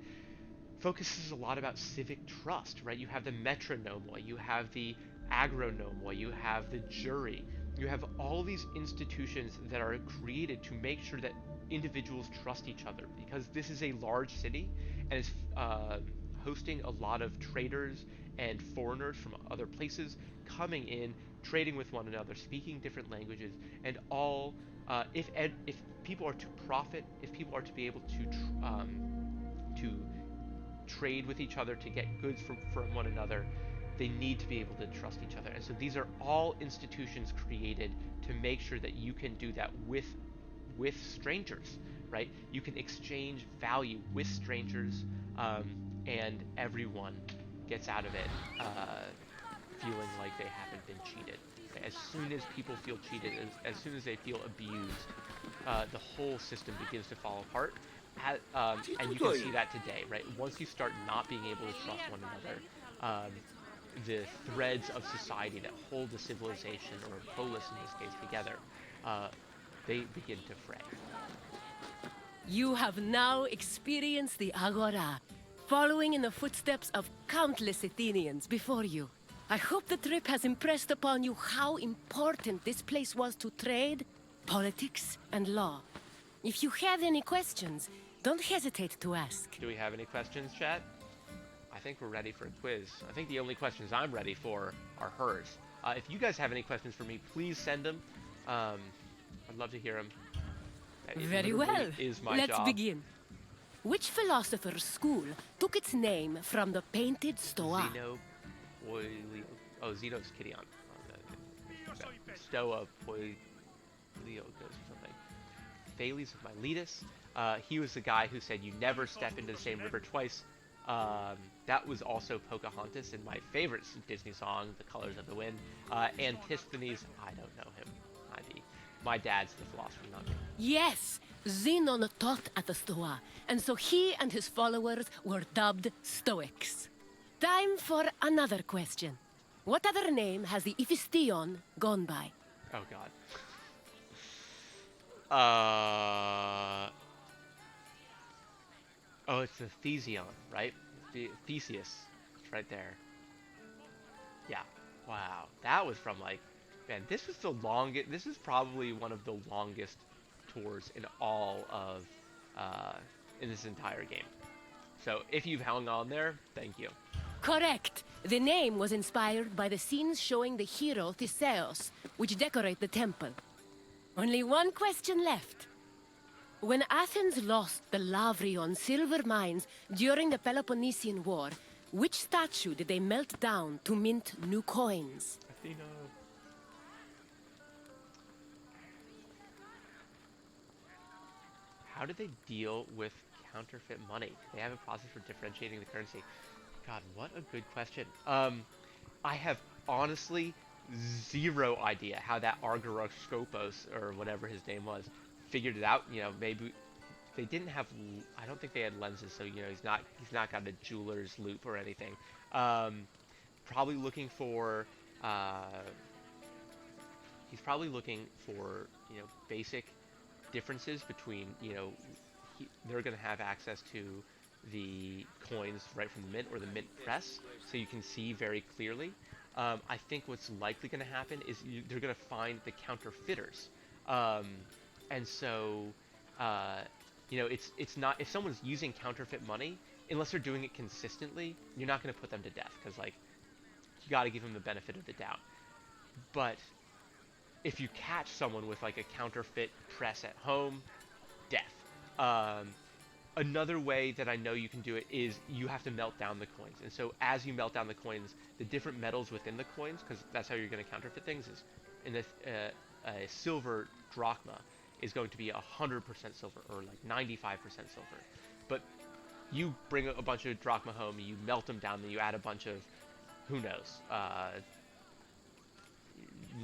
S1: focuses a lot about civic trust, right? You have the metronomoi, you have the agronomoi, you have the jury, you have all these institutions that are created to make sure that individuals trust each other, because this is a large city and is hosting a lot of traders and foreigners from other places coming in, trading with one another, speaking different languages, and all if people are to profit, if people are to be able to trade with each other, to get goods from one another, they need to be able to trust each other. And so these are all institutions created to make sure that you can do that with strangers, right? You can exchange value with strangers, and everyone gets out of it feeling like they haven't been cheated. As soon as people feel cheated, as soon as they feel abused, the whole system begins to fall apart. And you can see that today, right? Once you start not being able to trust one another, the threads of society that hold the civilization, or a polis in this case, together, they begin to fray.
S2: You have now experienced the Agora, following in the footsteps of countless Athenians before you. I hope the trip has impressed upon you how important this place was to trade, politics, and law. If you have any questions, don't hesitate to ask.
S1: Do we have any questions, chat? I think we're ready for a quiz. I think the only questions I'm ready for are hers. If you guys have any questions for me, please send them. I'd love to hear them.
S2: Very well. Let's begin. Which philosopher's school took its name from the painted Stoa?
S1: Zeno's Kidion. Stoa Poiliokos or something. Thales of Miletus. He was the guy who said you never step into the same river twice. That was also Pocahontas in my favorite Disney song, The Colors of the Wind. Antisthenes, I don't know him. My dad's the philosopher, not me.
S2: Yes, Zenon taught at the Stoa, and so he and his followers were dubbed Stoics. Time for another question. What other name has the Hephaestion gone by?
S1: Oh, God. Oh, it's the Thesion, right? Theseus. It's right there. Yeah. Wow. That was from, like... Man, this was the longest... This is probably one of the longest tours in all of... in this entire game. So, if you've hung on there, thank you.
S2: Correct. The name was inspired by the scenes showing the hero Theseus, which decorate the temple. Only one question left. When Athens lost the Lavrion silver mines during the Peloponnesian War, which statue did they melt down to mint new coins?
S1: Athena. How do they deal with counterfeit money? They have a process for differentiating the currency. God, what a good question. I have honestly zero idea how that Argyroskopos, or whatever his name was, figured it out. You know, maybe they didn't have. I don't think they had lenses, so you know he's not got a jeweler's loupe or anything. Um, probably looking for. He's probably looking for basic differences between they're going to have access to the coins right from the mint or the mint press, so you can see very clearly. I think what's likely going to happen is they're going to find the counterfeiters, and so it's not, if someone's using counterfeit money, unless they're doing it consistently, you're not going to put them to death because like you got to give them the benefit of the doubt. But if you catch someone with like a counterfeit press at home, death. Another way that I know you can do it is you have to melt down the coins. And so as you melt down the coins, the different metals within the coins, because that's how you're going to counterfeit things, is in this a silver drachma is going to be 100% silver, or like 95% silver. But you bring a bunch of drachma home, you melt them down, then you add a bunch of, who knows,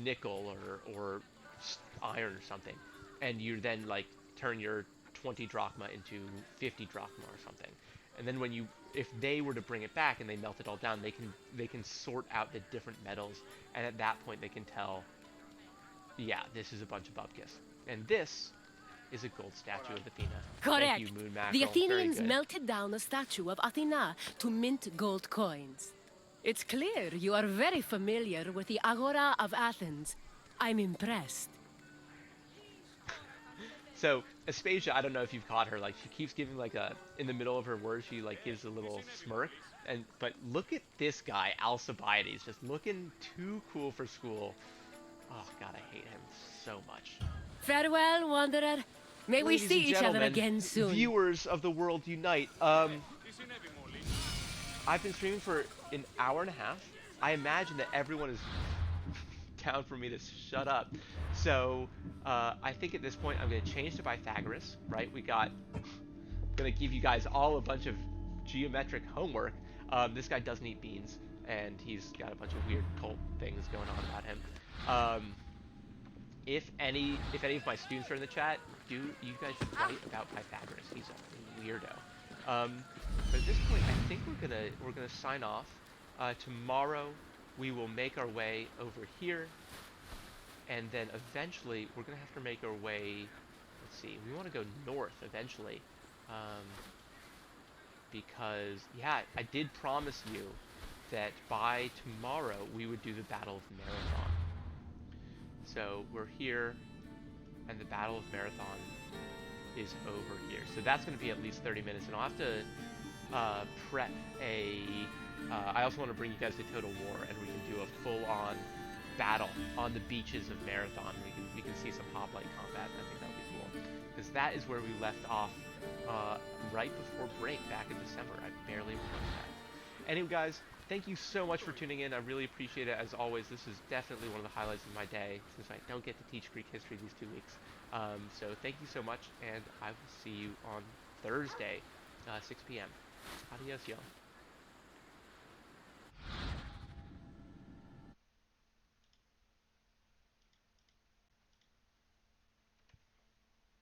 S1: nickel or iron or something, and you then like turn your 20 drachma into 50 drachma or something. And then if they were to bring it back and they melt it all down, they can sort out the different metals, and at that point they can tell, yeah, this is a bunch of bupkis, and this is a gold statue of Athena.
S2: Correct.
S1: Thank you, Moon Mackerel.
S2: The Athenians
S1: Very good.
S2: melted down a statue of Athena to mint gold coins. It's clear you are very familiar with the Agora of Athens. I'm impressed.
S1: So, Aspasia, I don't know if you've caught her, like, she keeps giving, like, in the middle of her words, she, like, gives a little smirk, but look at this guy, Alcibiades, just looking too cool for school. Oh, God, I hate him so much.
S2: Farewell, wanderer. May we
S1: Ladies
S2: see
S1: and
S2: each other
S1: gentlemen,
S2: again soon.
S1: Viewers of the world unite. I've been streaming for an hour and a half. I imagine that everyone is down for me to shut up. So, I think at this point I'm going to change to Pythagoras, right? I'm going to give you guys all a bunch of geometric homework. This guy doesn't eat beans, and he's got a bunch of weird cult things going on about him. If any of my students are in the chat, you guys should write about Pythagoras. He's a weirdo. But at this point, I think we're gonna sign off. Tomorrow, we will make our way over here, and then eventually we're gonna have to make our way. Let's see. We want to go north eventually, because yeah, I did promise you that by tomorrow we would do the Battle of Marathon. So we're here, and the Battle of Marathon is over here. So that's going to be at least 30 minutes, and I'll have to prep a... I also want to bring you guys to Total War, and we can do a full-on battle on the beaches of Marathon. We can see some hoplite combat, and I think that would be cool. Because that is where we left off right before break back in December. I barely remember that. Anyway, guys, thank you so much for tuning in. I really appreciate it. As always, this is definitely one of the highlights of my day, since I don't get to teach Greek history these 2 weeks. So thank you so much, and I will see you on Thursday, 6 p.m. Adios, y'all.